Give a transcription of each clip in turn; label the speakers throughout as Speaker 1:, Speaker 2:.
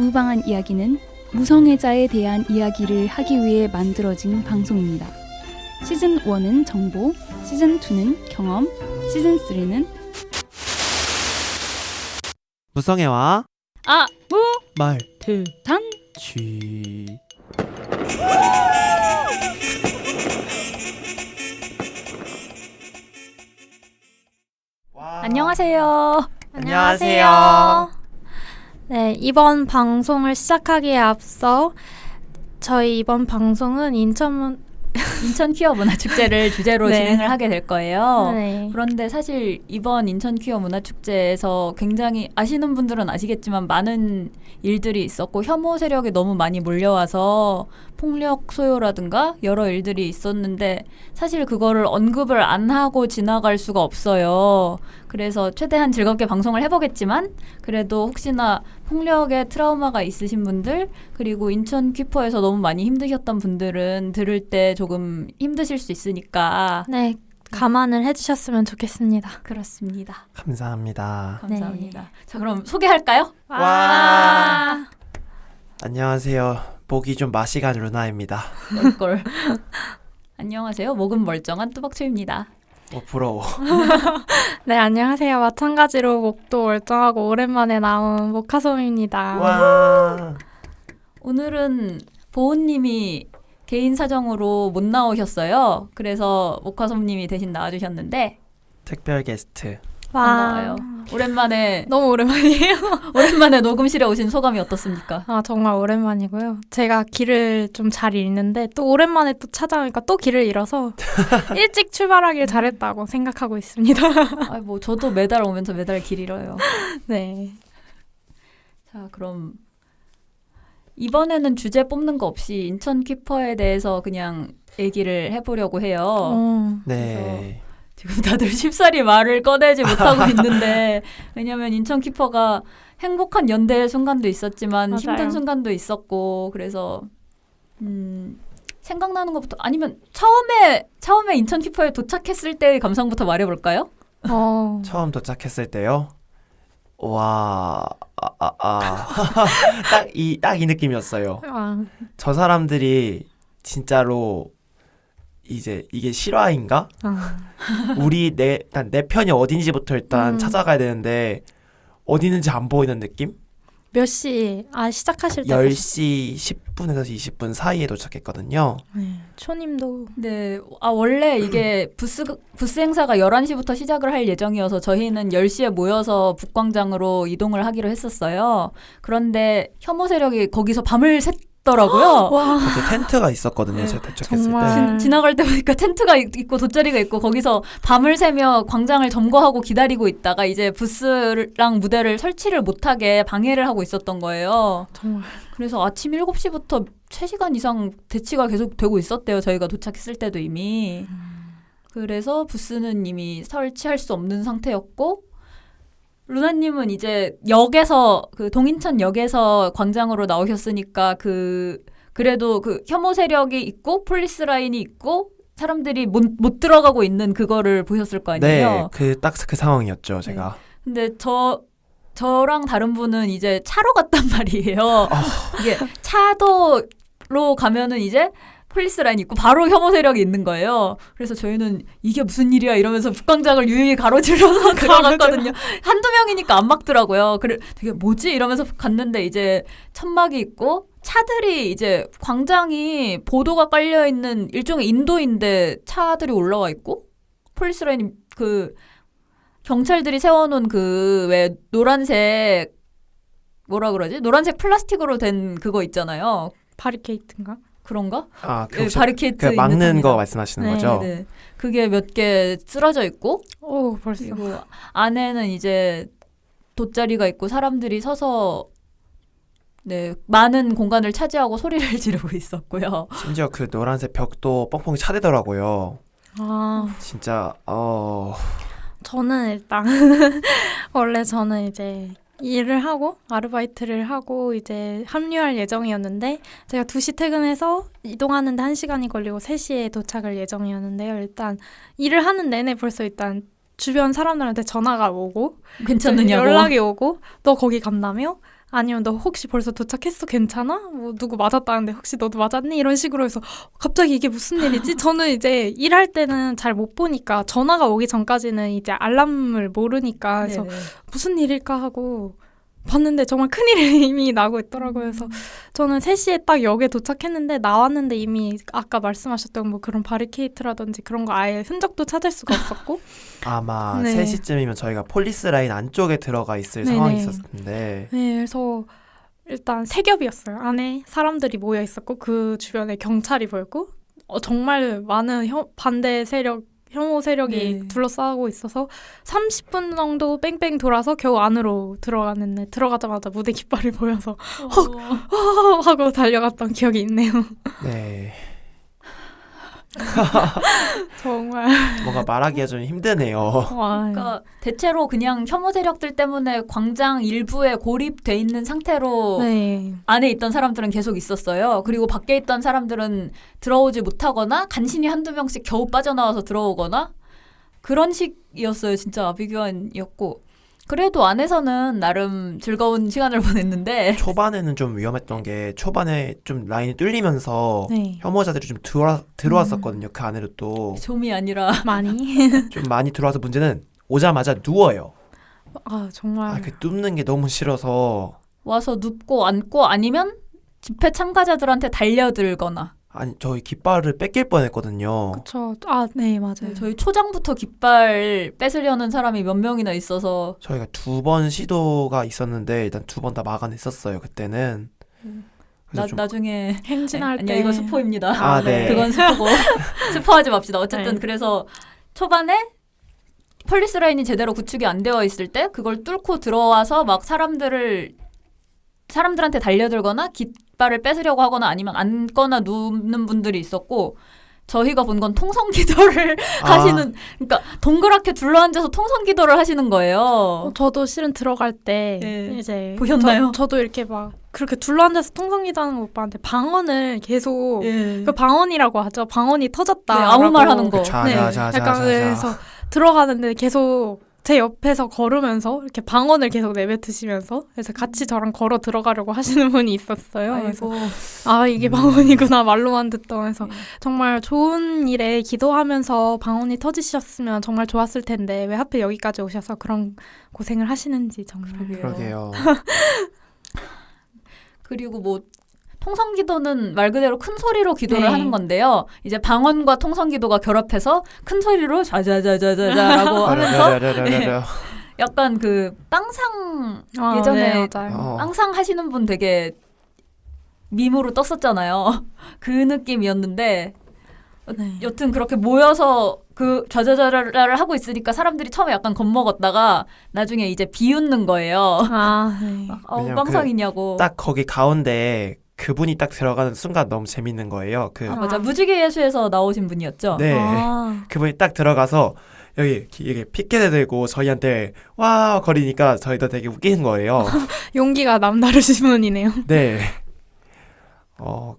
Speaker 1: 무방한 이야기는 무성애자에 대한 이야기를 하기 위해 만들어진 방송입니다. 시즌 1은 정보, 시즌 2는 경험, 시즌 3는
Speaker 2: 무성애와 말
Speaker 1: 대단
Speaker 2: 쥐.
Speaker 1: 안녕하세요.
Speaker 2: 안녕하세요.
Speaker 3: 네, 이번 방송을 시작하기에 앞서 저희 이번 방송은 인천
Speaker 4: 퀴어 문화축제를 주제로
Speaker 3: 네.
Speaker 4: 진행을 하게 될 거예요.
Speaker 3: 네.
Speaker 4: 그런데 사실 이번 인천 퀴어 문화축제에서 굉장히 아시는 분들은 아시겠지만 많은 일들이 있었고 혐오 세력이 너무 많이 몰려와서 폭력 소요라든가 여러 일들이 있었는데 사실 그거를 언급을 안 하고 지나갈 수가 없어요. 그래서 최대한 즐겁게 방송을 해보겠지만 그래도 혹시나 폭력의 트라우마가 있으신 분들 그리고 인천 퀴퍼에서 너무 많이 힘드셨던 분들은 들을 때 조금 힘드실 수 있으니까
Speaker 3: 네, 감안을 해주셨으면 좋겠습니다.
Speaker 4: 그렇습니다.
Speaker 2: 감사합니다.
Speaker 4: 감사합니다. 자, 그럼 소개할까요?
Speaker 2: 와. 안녕하세요. 목이 좀 마시간 루나입니다.
Speaker 4: 이걸 안녕하세요. 목은 멀쩡한 뚜벅초입니다.
Speaker 2: 부러워.
Speaker 3: 네, 안녕하세요. 마찬가지로 목도 멀쩡하고 오랜만에 나온 모카솜입니다.
Speaker 2: 와.
Speaker 4: 오늘은 보은님이 개인 사정으로 못 나오셨어요. 그래서 모카솜님이 대신 나와주셨는데
Speaker 2: 특별 게스트.
Speaker 4: 반가워요. 오랜만에
Speaker 3: 너무 오랜만이에요.
Speaker 4: 오랜만에 녹음실에 오신 소감이 어떻습니까?
Speaker 3: 아, 정말 오랜만이고요. 제가 길을 좀 잘 잃는데 또 오랜만에 또 찾아오니까 또 길을 잃어서 일찍 출발하길 잘했다고 생각하고 있습니다.
Speaker 4: 아, 뭐 저도 매달 오면서 매달 길 잃어요.
Speaker 3: 네.
Speaker 4: 자, 그럼 이번에는 주제 뽑는 거 없이 인천 퀴퍼에 대해서 그냥 얘기를 해보려고 해요.
Speaker 2: 네.
Speaker 4: 지금 다들 쉽사리 말을 꺼내지 못하고 있는데 왜냐면 인천 퀴퍼가 행복한 연대의 순간도 있었지만
Speaker 3: 맞아요.
Speaker 4: 힘든 순간도 있었고 그래서 생각나는 것부터 아니면 처음에 인천 퀴퍼에 도착했을 때의 감상부터 말해볼까요?
Speaker 2: 처음 도착했을 때요. 와. 딱 이 느낌이었어요. 저 사람들이 진짜로 이제 이게 실화인가? 일단 내 편이 어딘지부터 일단 찾아가야 되는데 어디 있는지 안 보이는 느낌?
Speaker 3: 몇 시? 시작하실 때
Speaker 2: 10시 10분에서 20분 사이에 도착했거든요.
Speaker 3: 네, 초님도
Speaker 4: 네, 원래 이게 부스 행사가 11시부터 시작을 할 예정이어서 저희는 10시에 모여서 북광장으로 이동을 하기로 했었어요. 그런데 혐오 세력이 거기서 밤을 샜더라고요.
Speaker 3: 와,
Speaker 2: 거기 텐트가 있었거든요. 제가 도착했을
Speaker 3: 정말.
Speaker 2: 때.
Speaker 4: 지나갈 때 보니까 텐트가 있고 돗자리가 있고 거기서 밤을 새며 광장을 점거하고 기다리고 있다가 이제 부스랑 무대를 설치를 못하게 방해를 하고 있었던 거예요.
Speaker 3: 정말.
Speaker 4: 그래서 아침 7시부터 3시간 이상 대치가 계속 되고 있었대요. 저희가 도착했을 때도 이미. 그래서 부스는 이미 설치할 수 없는 상태였고 루나님은 이제 역에서 그 동인천 역에서 광장으로 나오셨으니까 그래도 그 혐오 세력이 있고 폴리스 라인이 있고 사람들이 못 들어가고 있는 그거를 보셨을 거 아니에요.
Speaker 2: 네, 딱 그 상황이었죠, 제가.
Speaker 4: 근데 저랑 다른 분은 이제 차로 갔단 말이에요. 이게 차도로 가면은 이제 폴리스 라인이 있고 바로 혐오 세력이 있는 거예요. 그래서 저희는 이게 무슨 일이야 이러면서 북광장을 유유히 가로질러서 들어갔거든요. 한두 명이니까 안 막더라고요. 그래 되게 뭐지 이러면서 갔는데 이제 천막이 있고 차들이 이제 광장이 보도가 깔려 있는 일종의 인도인데 차들이 올라와 있고 폴리스 라인이 그 경찰들이 세워놓은 그 왜 노란색 뭐라 그러지? 노란색 플라스틱으로 된 그거 있잖아요.
Speaker 3: 바리케이트인가?
Speaker 4: 그런가?
Speaker 2: 그 혹시
Speaker 4: 바리케이트
Speaker 2: 그 막는
Speaker 4: 듯합니다.
Speaker 2: 거 말씀하시는
Speaker 3: 네,
Speaker 2: 거죠?
Speaker 4: 네. 그게 몇 개 쓰러져 있고
Speaker 3: 오, 벌써.
Speaker 4: 그리고 안에는 이제 돗자리가 있고 사람들이 서서 네, 많은 공간을 차지하고 소리를 지르고 있었고요.
Speaker 2: 심지어 그 노란색 벽도 뻥뻥 차대더라고요. 진짜
Speaker 3: 저는 일단 원래 저는 이제 일을 하고 아르바이트를 하고 이제 합류할 예정이었는데 제가 2시 퇴근해서 이동하는데 1시간이 걸리고 3시에 도착할 예정이었는데요. 일단 일을 하는 내내 벌써 일단 주변 사람들한테 전화가 오고
Speaker 4: 괜찮느냐고.
Speaker 3: 연락이 오고 너 거기 간다며? 아니면 너 혹시 벌써 도착했어? 괜찮아? 뭐 누구 맞았다는데 혹시 너도 맞았니? 이런 식으로 해서 갑자기 이게 무슨 일이지? 저는 이제 일할 때는 잘 못 보니까 전화가 오기 전까지는 이제 알람을 모르니까 그래서
Speaker 4: 네네.
Speaker 3: 무슨 일일까 하고 봤는데 정말 큰일이 이미 나고 있더라고요. 그래서 저는 3시에 딱 역에 도착했는데 나왔는데 이미 아까 말씀하셨던 뭐 그런 바리케이트라든지 그런 거 아예 흔적도 찾을 수가 없었고
Speaker 2: 아마
Speaker 3: 네.
Speaker 2: 3시쯤이면 저희가 폴리스 라인 안쪽에 들어가 있을
Speaker 3: 네네.
Speaker 2: 상황이 있었을 텐데
Speaker 3: 네, 그래서 일단 세 겹이었어요. 안에 사람들이 모여 있었고 그 주변에 경찰이 보였고 정말 많은 반대 세력, 혐오 세력이
Speaker 4: 네.
Speaker 3: 둘러싸고 있어서 30분 정도 뺑뺑 돌아서 겨우 안으로 들어갔는데 들어가자마자 무대 깃발이 보여서 하고 달려갔던 기억이 있네요.
Speaker 2: 네.
Speaker 3: 정말
Speaker 2: 뭔가 말하기가 좀 힘드네요.
Speaker 3: 와,
Speaker 4: 그러니까 대체로 그냥 혐오 세력들 때문에 광장 일부에 고립돼 있는 상태로
Speaker 3: 네.
Speaker 4: 안에 있던 사람들은 계속 있었어요. 그리고 밖에 있던 사람들은 들어오지 못하거나 간신히 한두 명씩 겨우 빠져나와서 들어오거나 그런 식이었어요. 진짜 아비규환이었고. 그래도 안에서는 나름 즐거운 시간을 보냈는데
Speaker 2: 초반에는 좀 위험했던 게 초반에 좀 라인이 뚫리면서
Speaker 3: 네.
Speaker 2: 혐오자들이 좀 들어왔었거든요. 그 안에로 또
Speaker 4: 좀이 아니라
Speaker 3: 많이
Speaker 2: 좀 많이 들어와서 문제는 오자마자 누워요.
Speaker 3: 정말
Speaker 2: 그 뚫는 게 너무 싫어서
Speaker 4: 와서 눕고 앉고 아니면 집회 참가자들한테 달려들거나
Speaker 2: 아니 저희 깃발을 뺏길 뻔했거든요.
Speaker 3: 그쵸. 네, 맞아요.
Speaker 4: 저희 초장부터 깃발 뺏으려는 사람이 몇 명이나 있어서
Speaker 2: 저희가 2번 시도가 있었는데 일단 2번 다 막아냈었어요. 그때는. 그래서 좀
Speaker 3: 네,
Speaker 4: 나중에
Speaker 3: 행진할 때
Speaker 4: 아니야 이거 스포입니다.
Speaker 2: 네.
Speaker 4: 그건 스포고 스포하지 맙시다. 어쨌든
Speaker 3: 네.
Speaker 4: 그래서 초반에 폴리스 라인이 제대로 구축이 안 되어 있을 때 그걸 뚫고 들어와서 막 사람들한테 달려들거나 깃발을 뺏으려고 하거나 아니면 앉거나 눕는 분들이 있었고 저희가 본 건 통성 기도를 하시는 그러니까 동그랗게 둘러앉아서 통성 기도를 하시는 거예요.
Speaker 3: 저도 실은 들어갈 때
Speaker 4: 네.
Speaker 3: 이제
Speaker 4: 보셨나요?
Speaker 3: 저도 이렇게 막 그렇게 둘러앉아서 통성기도하는 거 못 봤는데 방언을 계속
Speaker 4: 예.
Speaker 3: 그 방언이라고 하죠. 방언이 터졌다.
Speaker 4: 네, 아무 말 하는 거.
Speaker 3: 약간 그래서 들어가는데 계속 제 옆에서 걸으면서 이렇게 방언을 계속 내뱉으시면서 그래서 같이 저랑 걸어 들어가려고 하시는 분이 있었어요. 그래서 이게 방언이구나 말로만 듣던 해서 정말 좋은 일에 기도하면서 방언이 터지셨으면 정말 좋았을 텐데 왜 하필 여기까지 오셔서 그런 고생을 하시는지 정말.
Speaker 2: 그러게요.
Speaker 4: 그리고 뭐 통성기도는 말 그대로 큰 소리로 기도를
Speaker 3: 네.
Speaker 4: 하는 건데요. 이제 방언과 통성기도가 결합해서 큰 소리로 자자자자자라고 하면서 약간 그 빵상 예전에
Speaker 3: 네, 맞아요.
Speaker 4: 빵상 하시는 분 되게 밈으로 떴었잖아요. 그 느낌이었는데
Speaker 3: 네.
Speaker 4: 여튼 그렇게 모여서 그 자자자라를 하고 있으니까 사람들이 처음에 약간 겁먹었다가 나중에 이제 비웃는 거예요.
Speaker 3: 네.
Speaker 2: 왜냐면
Speaker 4: 빵상이냐고.
Speaker 2: 딱 거기 가운데 그분이 딱 들어가는 순간 너무 재밌는 거예요.
Speaker 4: 맞아. 무지개 예수에서 나오신 분이었죠.
Speaker 2: 네. 그분이 딱 들어가서 여기 피켓을 들고 저희한테 와 거리니까 저희도 되게 웃기는 거예요.
Speaker 3: 용기가 남다르신 분이네요.
Speaker 2: 네.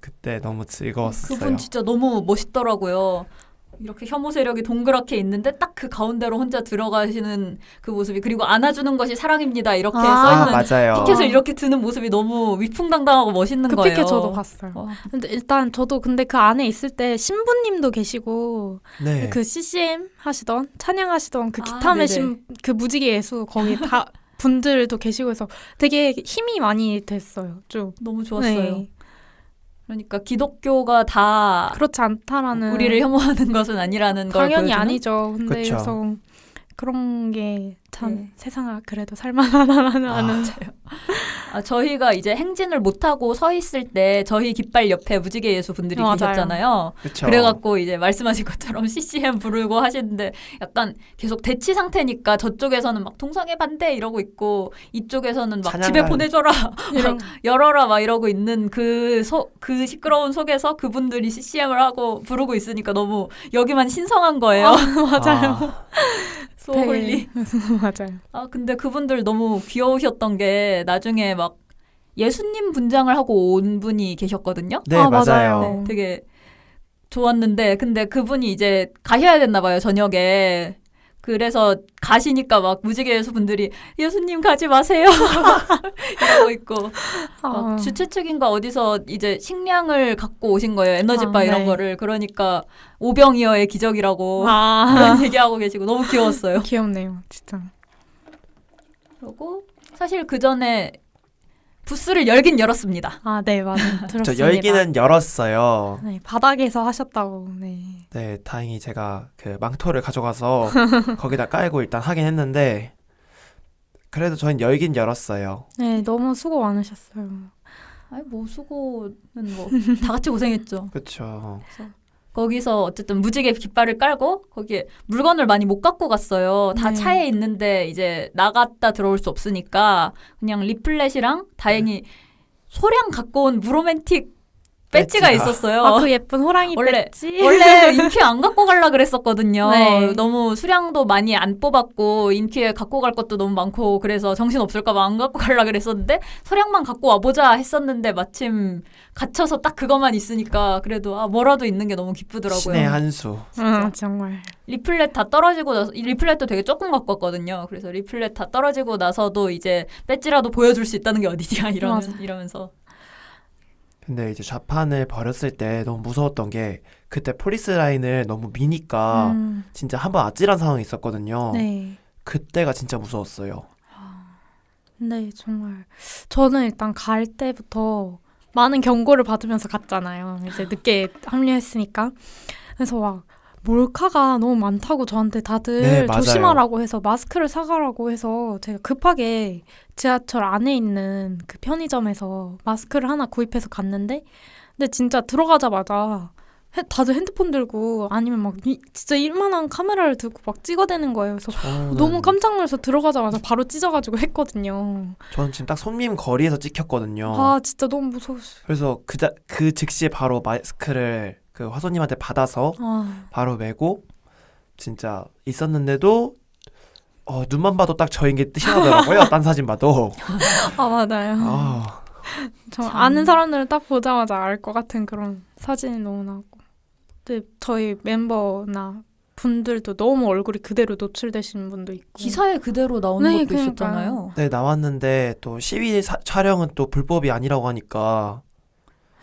Speaker 2: 그때 너무 즐거웠어요.
Speaker 4: 그분 진짜 너무 멋있더라고요. 이렇게 혐오 세력이 동그랗게 있는데 딱 그 가운데로 혼자 들어가시는 그 모습이 그리고 안아주는 것이 사랑입니다 이렇게 써있는
Speaker 2: 맞아요.
Speaker 4: 피켓을 이렇게 드는 모습이 너무 위풍당당하고 멋있는
Speaker 3: 그
Speaker 4: 거예요.
Speaker 3: 피켓 저도 봤어요. 근데 일단 저도 근데 그 안에 있을 때 신부님도 계시고
Speaker 2: 네.
Speaker 3: 그 CCM 하시던 찬양하시던 그 기타
Speaker 4: 네네.
Speaker 3: 매신 그 무지개 예수 거기 다 분들도 계시고 해서 되게 힘이 많이 됐어요. 좀
Speaker 4: 너무 좋았어요.
Speaker 3: 네.
Speaker 4: 그러니까 기독교가 다
Speaker 3: 그렇지 않다라는
Speaker 4: 우리를 혐오하는 것은 아니라는 걸
Speaker 3: 당연히
Speaker 4: 보여주는?
Speaker 3: 아니죠. 근데
Speaker 2: 그쵸.
Speaker 3: 그래서 그런 게 참
Speaker 4: 네.
Speaker 3: 세상아 그래도 살만하다는
Speaker 4: 저희가 이제 행진을 못하고 서 있을 때 저희 깃발 옆에 무지개 예수 분들이
Speaker 3: 맞아요.
Speaker 4: 계셨잖아요.
Speaker 2: 그쵸.
Speaker 4: 그래갖고 이제 말씀하신 것처럼 CCM 부르고 하시는데 약간 계속 대치 상태니까 저쪽에서는 막 동성애 반대 이러고 있고 이쪽에서는 막
Speaker 2: 찬양가.
Speaker 4: 집에 보내줘라
Speaker 3: 이런
Speaker 4: 열어라 막 이러고 있는 그 시끄러운 속에서 그분들이 CCM을 하고 부르고 있으니까 너무 여기만 신성한 거예요.
Speaker 3: 맞아요.
Speaker 4: 소홀리.
Speaker 3: 맞아요.
Speaker 4: 근데 그분들 너무 귀여우셨던 게 나중에 막 예수님 분장을 하고 온 분이 계셨거든요.
Speaker 2: 네,
Speaker 3: 맞아요.
Speaker 2: 맞아요.
Speaker 4: 네, 되게 좋았는데 근데 그분이 이제 가셔야 됐나 봐요, 저녁에. 그래서 가시니까 막 무지개예수 분들이 예수님 가지 마세요 이러고 있고 막 주최 측인가 어디서 이제 식량을 갖고 오신 거예요. 에너지바 이런 거를. 그러니까 오병이어의 기적이라고 그런 얘기하고 계시고 너무 귀여웠어요.
Speaker 3: 귀엽네요, 진짜.
Speaker 4: 그리고 사실 그 전에 부스를 열긴 열었습니다.
Speaker 3: 네, 맞아요. 들었습니다.
Speaker 2: 저 열기는 열었어요.
Speaker 3: 네, 바닥에서 하셨다고. 네.
Speaker 2: 네, 다행히 제가 그 망토를 가져가서 거기다 깔고 일단 하긴 했는데 그래도 저는 열긴 열었어요.
Speaker 3: 네, 너무 수고 많으셨어요.
Speaker 4: 아니 뭐 수고는 뭐 다 같이 고생했죠.
Speaker 2: 그렇죠.
Speaker 4: 거기서 어쨌든 무지개 깃발을 깔고 거기에 물건을 많이 못 갖고 갔어요. 다
Speaker 3: 네.
Speaker 4: 차에 있는데 이제 나갔다 들어올 수 없으니까 그냥 리플렛이랑 다행히 소량 갖고 온 무로맨틱 배지가 있었어요.
Speaker 3: 그 예쁜 호랑이 배지?
Speaker 4: 원래 인큐 안 갖고 가려 그랬었거든요.
Speaker 3: 네.
Speaker 4: 너무 수량도 많이 안 뽑았고 인큐에 갖고 갈 것도 너무 많고 그래서 정신 없을까 봐 안 갖고 가려 그랬었는데 소량만 갖고 와보자 했었는데 마침 갇혀서 딱 그것만 있으니까 그래도 뭐라도 있는 게 너무 기쁘더라고요.
Speaker 2: 신의 한 수.
Speaker 3: 정말.
Speaker 4: 리플렛 다 떨어지고 나서 리플렛도 되게 조금 갖고 왔거든요. 그래서 리플렛 다 떨어지고 나서도 이제 배지라도 보여줄 수 있다는 게 어디냐 이러면서.
Speaker 2: 근데 이제 좌판을 버렸을 때 너무 무서웠던 게 그때 폴리스 라인을 너무 미니까 진짜 한번 아찔한 상황이 있었거든요.
Speaker 3: 네.
Speaker 2: 그때가 진짜 무서웠어요.
Speaker 3: 네, 정말. 저는 일단 갈 때부터 많은 경고를 받으면서 갔잖아요. 이제 늦게 합류했으니까. 그래서 막 몰카가 너무 많다고 저한테 다들
Speaker 2: 네, 맞아요.
Speaker 3: 조심하라고 해서 마스크를 사가라고 해서 제가 급하게 지하철 안에 있는 그 편의점에서 마스크를 하나 구입해서 갔는데 근데 진짜 들어가자마자 다들 핸드폰 들고 아니면 막 진짜 일만한 카메라를 들고 막 찍어대는 거예요. 그래서 너무 깜짝 놀라서 들어가자마자 바로 찢어가지고 했거든요.
Speaker 2: 저는 지금 딱 손님 거리에서 찍혔거든요.
Speaker 3: 진짜 너무 무서웠어요.
Speaker 2: 그래서 그 즉시에 바로 마스크를 그 화소님한테 받아서 바로 메고 진짜 있었는데도 눈만 봐도 딱 저인 게 뜻이 나더라고요. 딴 사진 봐도.
Speaker 3: 맞아요. 저 아는 사람들은 딱 보자마자 알 것 같은 그런 사진이 너무 나고. 근데 저희 멤버나 분들도 너무 얼굴이 그대로 노출되신 분도 있고.
Speaker 4: 기사에 그대로 나오는 것도
Speaker 3: 그러니까요.
Speaker 4: 있었잖아요.
Speaker 2: 네, 나왔는데 또 시위 촬영은 또 불법이 아니라고 하니까.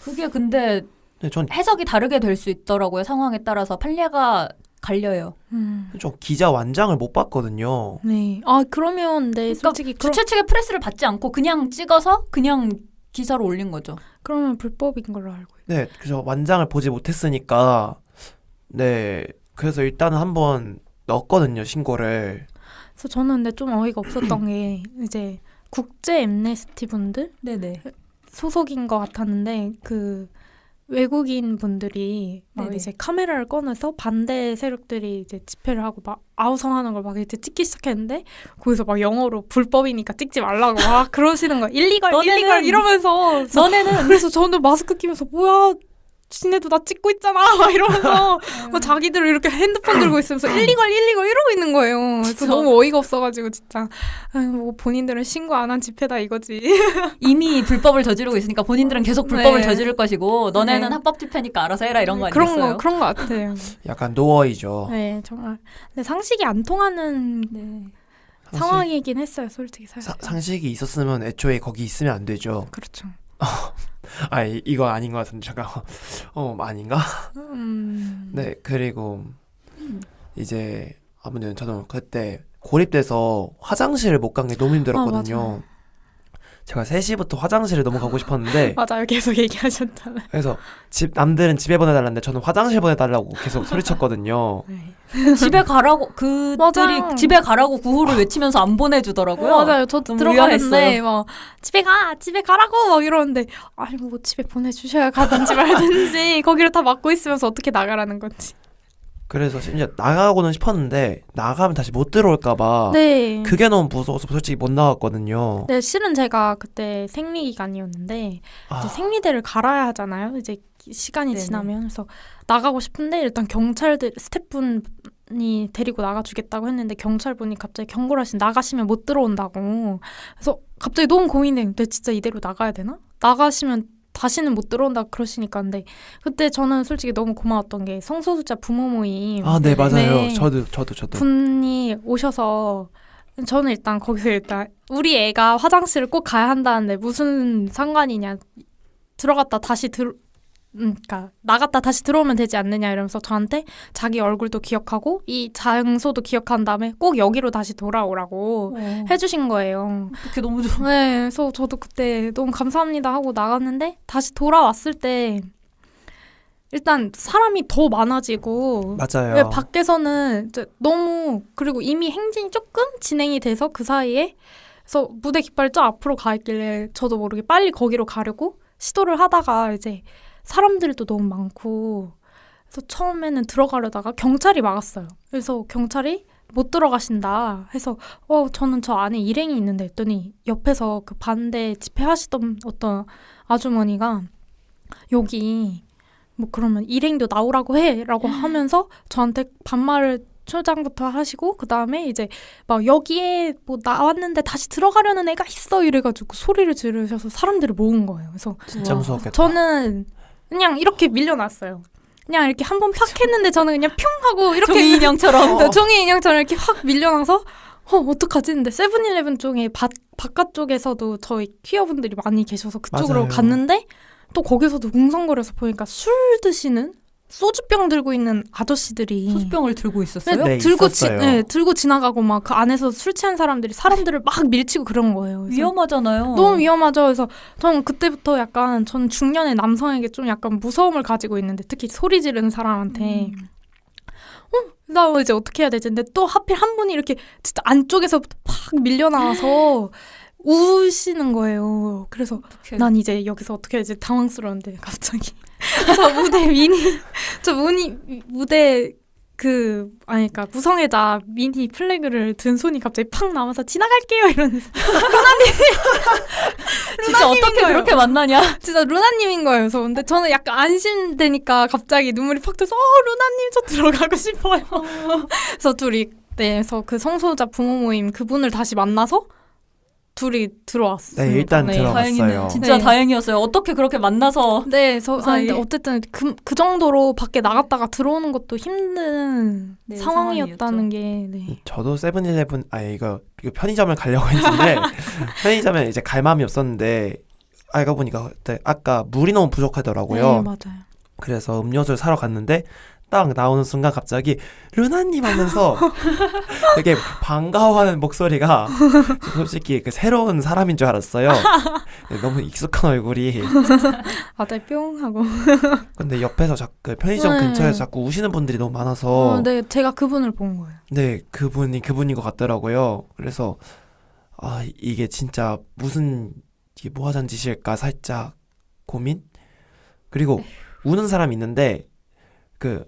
Speaker 4: 그게 근데
Speaker 2: 네, 전
Speaker 4: 해석이 다르게 될 수 있더라고요. 상황에 따라서 판례가 갈려요.
Speaker 2: 좀 기자 완장을 못 봤거든요.
Speaker 3: 네. 그러면 네, 솔직히
Speaker 4: 주최 측의 프레스를 받지 않고 그냥 찍어서 그냥 기사로 올린 거죠.
Speaker 3: 그러면 불법인 걸로 알고 있어요.
Speaker 2: 네, 그래서 완장을 보지 못했으니까 네, 그래서 일단은 한번 넣었거든요, 신고를.
Speaker 3: 그래서 저는 근데 좀 어이가 없었던 게 이제 국제 엠네스티 분들
Speaker 4: 네네.
Speaker 3: 소속인 것 같았는데 그 외국인 분들이 막
Speaker 4: 네네.
Speaker 3: 이제 카메라를 꺼내서 반대 세력들이 이제 집회를 하고 막 아우성하는 걸 막 이제 찍기 시작했는데 거기서 막 영어로 불법이니까 찍지 말라고 막 그러시는 거야. 일리걸 이러면서
Speaker 4: 너네는
Speaker 3: 그래서 저는 마스크 끼면서 뭐야 지네도 나 찍고 있잖아 막 이러면서 막 자기들 이렇게 핸드폰 들고 있으면서 일리걸 이러고 있는 거예요. 그래서 너무 어이가 없어가지고 진짜 뭐 본인들은 신고 안 한 집회다 이거지.
Speaker 4: 이미 불법을 저지르고 있으니까 본인들은 계속 불법을
Speaker 3: 네.
Speaker 4: 저지를 것이고 너네는
Speaker 3: 네.
Speaker 4: 합법 집회니까 알아서 해라 이런 거 아니겠어요?
Speaker 3: 그런 거 같아요.
Speaker 2: 약간 노어이죠.
Speaker 3: 네, 정말. 근데 상식이 안 통하는
Speaker 4: 네.
Speaker 3: 상황이긴 했어요, 솔직히 사실.
Speaker 2: 상식이 있었으면 애초에 거기 있으면 안 되죠.
Speaker 3: 그렇죠.
Speaker 2: 이거 아닌 것 같은데 잠깐. 아닌가? 네, 그리고 이제 아무튼 저는 그때 고립돼서 화장실을 못 간 게 너무 힘들었거든요. 제가 3시부터 화장실을 너무 가고 싶었는데
Speaker 3: 맞아요, 계속 얘기하셨잖아요.
Speaker 2: 그래서 남들은 집에 보내달라는데 저는 화장실 보내달라고 계속 소리쳤거든요.
Speaker 3: 네.
Speaker 4: 집에 가라고 그들이
Speaker 3: 맞아요.
Speaker 4: 집에 가라고 구호를 외치면서 안 보내주더라고요.
Speaker 3: 맞아요, 저도
Speaker 4: 너무
Speaker 3: 들어가는데 막 집에 가라고 막 이러는데 아니 뭐 집에 보내주셔야 가든지 말든지 거기를 다 막고 있으면서 어떻게 나가라는 건지.
Speaker 2: 그래서 심지어 나가고는 싶었는데 나가면 다시 못 들어올까봐
Speaker 3: 네.
Speaker 2: 그게 너무 무서워서 솔직히 못 나갔거든요.
Speaker 3: 네, 실은 제가 그때 생리 기간이었는데 이제 생리대를 갈아야 하잖아요. 이제 시간이
Speaker 4: 네네.
Speaker 3: 지나면 그래서 나가고 싶은데 일단 경찰들 스태프분이 데리고 나가주겠다고 했는데 경찰분이 갑자기 경고를 하신 나가시면 못 들어온다고. 그래서 갑자기 너무 고민돼. 근데 진짜 이대로 나가야 되나? 나가시면 다시는 못 들어온다 그러시니까. 근데 그때 저는 솔직히 너무 고마웠던 게 성소수자 부모 모임.
Speaker 2: 네, 맞아요.
Speaker 3: 네.
Speaker 2: 저도.
Speaker 3: 분이 오셔서 저는 일단 거기서 우리 애가 화장실을 꼭 가야 한다는데 무슨 상관이냐. 들어갔다 다시 그러니까 나갔다 다시 들어오면 되지 않느냐 이러면서 저한테 자기 얼굴도 기억하고 이 장소도 기억한 다음에 꼭 여기로 다시 돌아오라고 해주신 거예요.
Speaker 4: 그게 너무 좋아.
Speaker 3: 네, 그래서 저도 그때 너무 감사합니다 하고 나갔는데 다시 돌아왔을 때 일단 사람이 더 많아지고
Speaker 2: 맞아요.
Speaker 3: 왜 밖에서는 이제 너무 그리고 이미 행진이 조금 진행이 돼서 그 사이에 그래서 무대 깃발이 저 앞으로 가 있길래 저도 모르게 빨리 거기로 가려고 시도를 하다가 이제 사람들도 너무 많고 그래서 처음에는 들어가려다가 경찰이 막았어요. 그래서 경찰이 못 들어가신다 해서 저는 저 안에 일행이 있는데 했더니 옆에서 그 반대 집회하시던 어떤 아주머니가 여기 뭐 그러면 일행도 나오라고 해라고 하면서 저한테 반말을 초장부터 하시고 그 다음에 이제 막 여기에 뭐 나왔는데 다시 들어가려는 애가 있어 이래가지고 소리를 지르셔서 사람들을 모은 거예요. 그래서
Speaker 2: 진짜 무서웠겠다.
Speaker 3: 저는 그냥 이렇게 밀려났어요. 그냥 이렇게 한 번 팍 했는데 저는 그냥 뿅 하고 이렇게
Speaker 4: 종이 인형처럼
Speaker 3: 종이 인형처럼 이렇게 확 밀려나서 어떡하지? 근데 세븐일레븐 쪽에 바깥쪽에서도 저희 퀴어분들이 많이 계셔서 그쪽으로
Speaker 2: 맞아요.
Speaker 3: 갔는데 또 거기서도 웅성거려서 보니까 술 드시는 소주병 들고 있는 아저씨들이
Speaker 4: 소주병을 들고 있었어요?
Speaker 2: 네,
Speaker 3: 들고
Speaker 2: 있었어요.
Speaker 3: 들고 지나가고 막 그 안에서 술 취한 사람들을 막 밀치고 그런 거예요. 그래서
Speaker 4: 위험하잖아요.
Speaker 3: 너무 위험하죠. 그래서 저는 그때부터 약간 전 중년의 남성에게 좀 약간 무서움을 가지고 있는데 특히 소리 지르는 사람한테 나 이제 어떻게 해야 되지? 근데 또 하필 한 분이 이렇게 진짜 안쪽에서 팍 밀려나와서 우시는 거예요. 그래서 난 이제 여기서 어떻게 해야 되지? 당황스러운데 갑자기 저 무대 그러니까 무성애자 미니 플래그를 든 손이 갑자기 팍 나와서 지나갈게요 이러면서
Speaker 4: 진짜 어떻게 그렇게 만나냐?
Speaker 3: 진짜 루나님인 거예요. 그래서 근데 저는 약간 안심되니까 갑자기 눈물이 팍 터서 루나님 저 들어가고 싶어요. 그래서 둘이 그래서 그 성소자 부모 모임 그분을 다시 만나서 둘이 들어왔어요.
Speaker 2: 네, 일단 들어갔어요.
Speaker 4: 진짜
Speaker 3: 네.
Speaker 4: 다행이었어요. 어떻게 그렇게 만나서
Speaker 3: 네, 근데 어쨌든 그 정도로 밖에 나갔다가 들어오는 것도 힘든 상황이었다는 게. 네.
Speaker 2: 저도 세븐일레븐 이거 편의점을 가려고 했는데 편의점에 이제 갈 마음이 없었는데 알고 보니까 아까 물이 너무 부족하더라고요.
Speaker 3: 네, 맞아요.
Speaker 2: 그래서 음료수를 사러 갔는데 딱 나오는 순간 갑자기 루나님 하면서 되게 반가워하는 목소리가 솔직히 그 새로운 사람인 줄 알았어요. 너무 익숙한 얼굴이.
Speaker 3: 네, 뿅 하고.
Speaker 2: 근데 옆에서 자꾸 편의점 근처에서 자꾸 우시는 분들이 너무 많아서
Speaker 3: 네, 제가 그분을 본 거예요.
Speaker 2: 네, 그분인 것 같더라고요. 그래서 이게 진짜 이게 뭐 하자는 짓일까 살짝 고민? 그리고 우는 사람이 있는데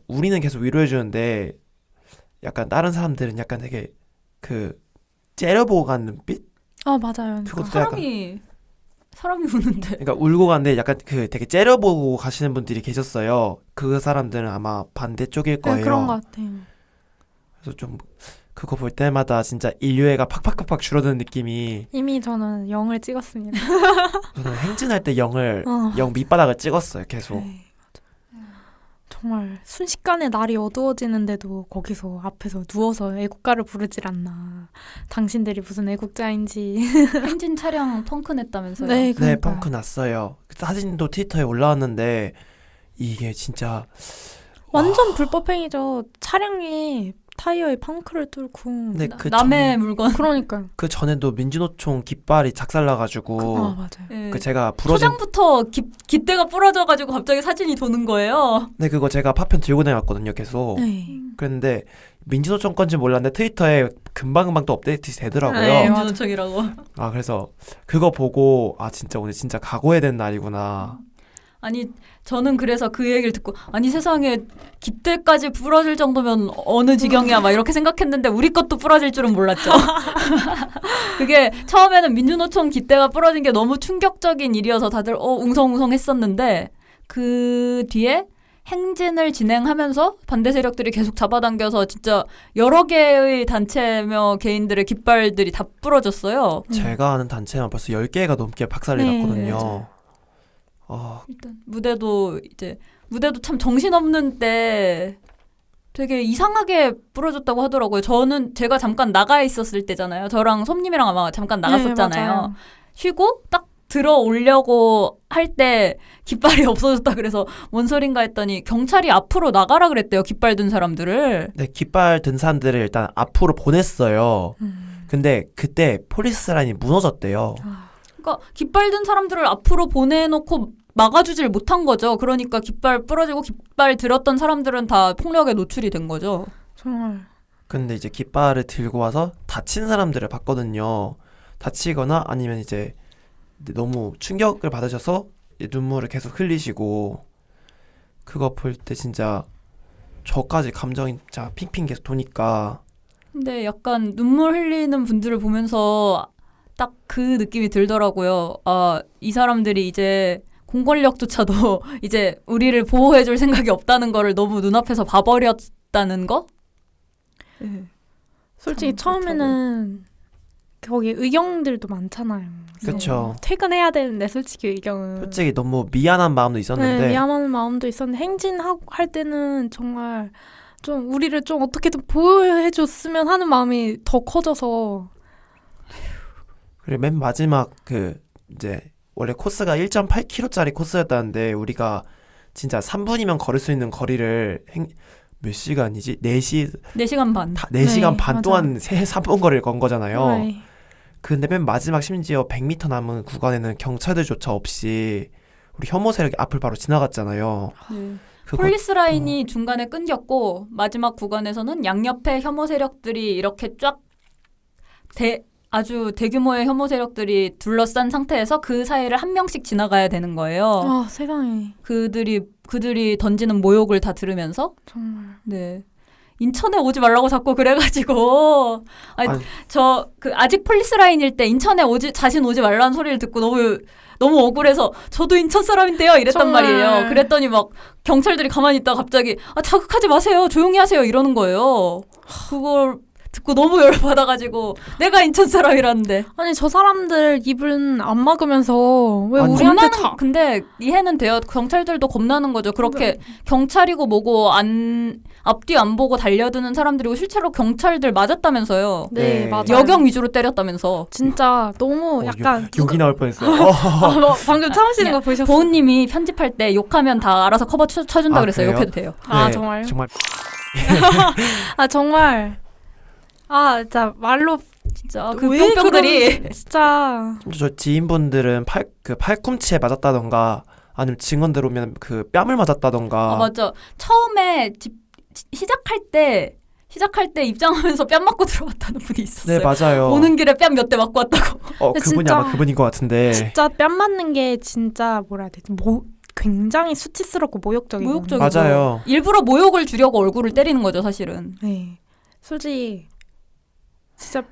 Speaker 2: 우리는 계속 위로해 주는데 약간 다른 사람들은 약간 되게 째려보고 가는 눈빛?
Speaker 3: 맞아요.
Speaker 2: 그것도
Speaker 4: 사람이 우는데.
Speaker 2: 그러니까 울고 가는데 약간 되게 째려보고 가시는 분들이 계셨어요. 그 사람들은 아마 반대쪽일 거예요.
Speaker 3: 네, 그런 것 같아요.
Speaker 2: 그래서 좀 그거 볼 때마다 진짜 인류애가 팍팍팍팍 줄어드는 느낌이.
Speaker 3: 이미 저는 0을 찍었습니다.
Speaker 2: 저는 행진할 때 0 밑바닥을 찍었어요. 계속.
Speaker 3: 네. 정말 순식간에 날이 어두워지는데도 거기서 앞에서 누워서 애국가를 부르질 않나. 당신들이 무슨 애국자인지.
Speaker 4: 행진 차량 펑크 냈다면서요?
Speaker 3: 네,
Speaker 2: 네, 펑크 났어요. 사진도 트위터에 올라왔는데 이게 진짜
Speaker 3: 완전 불법행위죠. 차량이 타이어에 펑크를 뚫고.
Speaker 2: 네,
Speaker 4: 남의 물건.
Speaker 3: 그러니까요.
Speaker 2: 그 전에도 민주노총 깃발이 작살나가지고
Speaker 3: 맞아요.
Speaker 2: 그 제가 부러진
Speaker 4: 초장부터 깃대가 부러져가지고 갑자기 사진이 도는 거예요.
Speaker 2: 네, 그거 제가 파편 들고 다녔거든요, 계속.
Speaker 3: 네.
Speaker 2: 그런데 민주노총 건지 몰랐는데 트위터에 금방금방 또 업데이트 되더라고요.
Speaker 3: 네,
Speaker 4: 민주노총이라고.
Speaker 2: 그래서 그거 보고 진짜 오늘 진짜 각오해야 되는 날이구나.
Speaker 4: 아니 저는 그래서 그 얘기를 듣고 아니 세상에 깃대까지 부러질 정도면 어느 지경이야 막 이렇게 생각했는데 우리 것도 부러질 줄은 몰랐죠. 그게 처음에는 민주노총 깃대가 부러진 게 너무 충격적인 일이어서 다들 웅성웅성 했었는데 그 뒤에 행진을 진행하면서 반대 세력들이 계속 잡아당겨서 진짜 여러 개의 단체며 개인들의 깃발들이 다 부러졌어요.
Speaker 2: 제가 아는 단체만 벌써 10개가 넘게 박살이 났거든요.
Speaker 4: 일단 무대도 참 정신없는데 되게 이상하게 부러졌다고 하더라고요. 제가 잠깐 나가 있었을 때잖아요. 저랑 솜님이랑 아마 잠깐 나갔었잖아요.
Speaker 3: 네,
Speaker 4: 쉬고 딱 들어오려고 할 때 깃발이 없어졌다 그래서 뭔 소린가 했더니 경찰이 앞으로 나가라 그랬대요. 깃발 든 사람들을.
Speaker 2: 네, 깃발 든 사람들을 일단 앞으로 보냈어요. 근데 그때 폴리스 라인이 무너졌대요.
Speaker 4: 그러니까 깃발 든 사람들을 앞으로 보내놓고 막아주질 못한 거죠. 그러니까 깃발 부러지고 깃발 들었던 사람들은 다 폭력에 노출이 된 거죠.
Speaker 3: 정말.
Speaker 2: 근데 이제 깃발을 들고 와서 다친 사람들을 봤거든요. 다치거나 아니면 이제 너무 충격을 받으셔서 눈물을 계속 흘리시고 그거 볼 때 진짜 저까지 감정이 진짜 핑핑 계속 도니까
Speaker 4: 근데 약간 눈물 흘리는 분들을 보면서 딱 그 느낌이 들더라고요. 이 사람들이 이제 공권력조차도 이제 우리를 보호해줄 생각이 없다는 거를 너무 눈앞에서 봐버렸다는 거? 네.
Speaker 3: 솔직히 처음에는 거기 의경들도 많잖아요.
Speaker 2: 그쵸.
Speaker 3: 퇴근해야 되는데 솔직히 의경은.
Speaker 2: 솔직히 너무 미안한 마음도 있었는데
Speaker 3: 네, 미안한 마음도 있었는데 행진할 때는 정말 좀 우리를 좀 어떻게든 보호해줬으면 하는 마음이 더 커져서.
Speaker 2: 그리고 맨 마지막 이제 원래 코스가 1.8km짜리 코스였다는데 우리가 진짜 3분이면 걸을 수 있는 거리를 몇 시간이지?
Speaker 4: 4시간 반.
Speaker 2: 4시간 반
Speaker 3: 맞아.
Speaker 2: 동안 3분 거리를 건 거잖아요.
Speaker 3: 네.
Speaker 2: 근데 맨 마지막 심지어 100m 남은 구간에는 경찰들조차 없이 우리 혐오 세력이 앞을 바로 지나갔잖아요.
Speaker 4: 네. 폴리스 라인이 중간에 끊겼고 마지막 구간에서는 양옆에 혐오 세력들이 이렇게 쫙 아주 대규모의 혐오 세력들이 둘러싼 상태에서 그 사이를 한 명씩 지나가야 되는 거예요.
Speaker 3: 세상에.
Speaker 4: 그들이 던지는 모욕을 다 들으면서
Speaker 3: 정말.
Speaker 4: 네. 인천에 오지 말라고 자꾸 그래가지고 아직 폴리스 라인일 때 인천에 자신 오지 말라는 소리를 듣고 너무 억울해서 저도 인천 사람인데요 이랬단
Speaker 3: 정말.
Speaker 4: 말이에요. 그랬더니 막 경찰들이 가만히 있다가 갑자기 자극하지 마세요 조용히 하세요 이러는 거예요. 그걸 듣고 너무 열받아가지고 내가 인천 사람이라는데 아니
Speaker 3: 저 사람들 입은 안 막으면서 왜 우리한테
Speaker 4: 근데 이해는 돼요. 경찰들도 겁나는 거죠. 그렇게 경찰이고 뭐고 앞뒤 안 보고 달려드는 사람들이고 실제로 경찰들 맞았다면서요.
Speaker 3: 네, 맞아요.
Speaker 4: 여경 위주로 때렸다면서.
Speaker 3: 진짜 너무 약간
Speaker 2: 욕이 나올 뻔했어요.
Speaker 3: 방금 참으시는 거 보셨어요?
Speaker 4: 보은님이 편집할 때 욕하면 다 알아서 커버 쳐준다 그랬어요.
Speaker 2: 그래요?
Speaker 4: 욕해도 돼요.
Speaker 2: 네,
Speaker 3: 정말.
Speaker 4: 정말.
Speaker 3: 진짜 말로
Speaker 4: 진짜 그 뿅뿅들이
Speaker 3: 진짜
Speaker 2: 저 지인분들은 팔꿈치에 맞았다던가 아니면 증언들 오면 뺨을 맞았다던가.
Speaker 4: 맞아. 처음에 시작할 때 입장하면서 뺨 맞고 들어왔다는 분이 있었어요.
Speaker 2: 네, 맞아요.
Speaker 4: 오는 길에 뺨 몇 대 맞고 왔다고.
Speaker 2: 그분이
Speaker 3: 진짜,
Speaker 2: 아마 그분인 것 같은데.
Speaker 3: 진짜 뺨 맞는 게 진짜 뭐라 해야 되지? 굉장히 수치스럽고 모욕적이고.
Speaker 2: 맞아요.
Speaker 4: 일부러 모욕을 주려고 얼굴을 때리는 거죠, 사실은.
Speaker 3: 네. 솔직히 진짜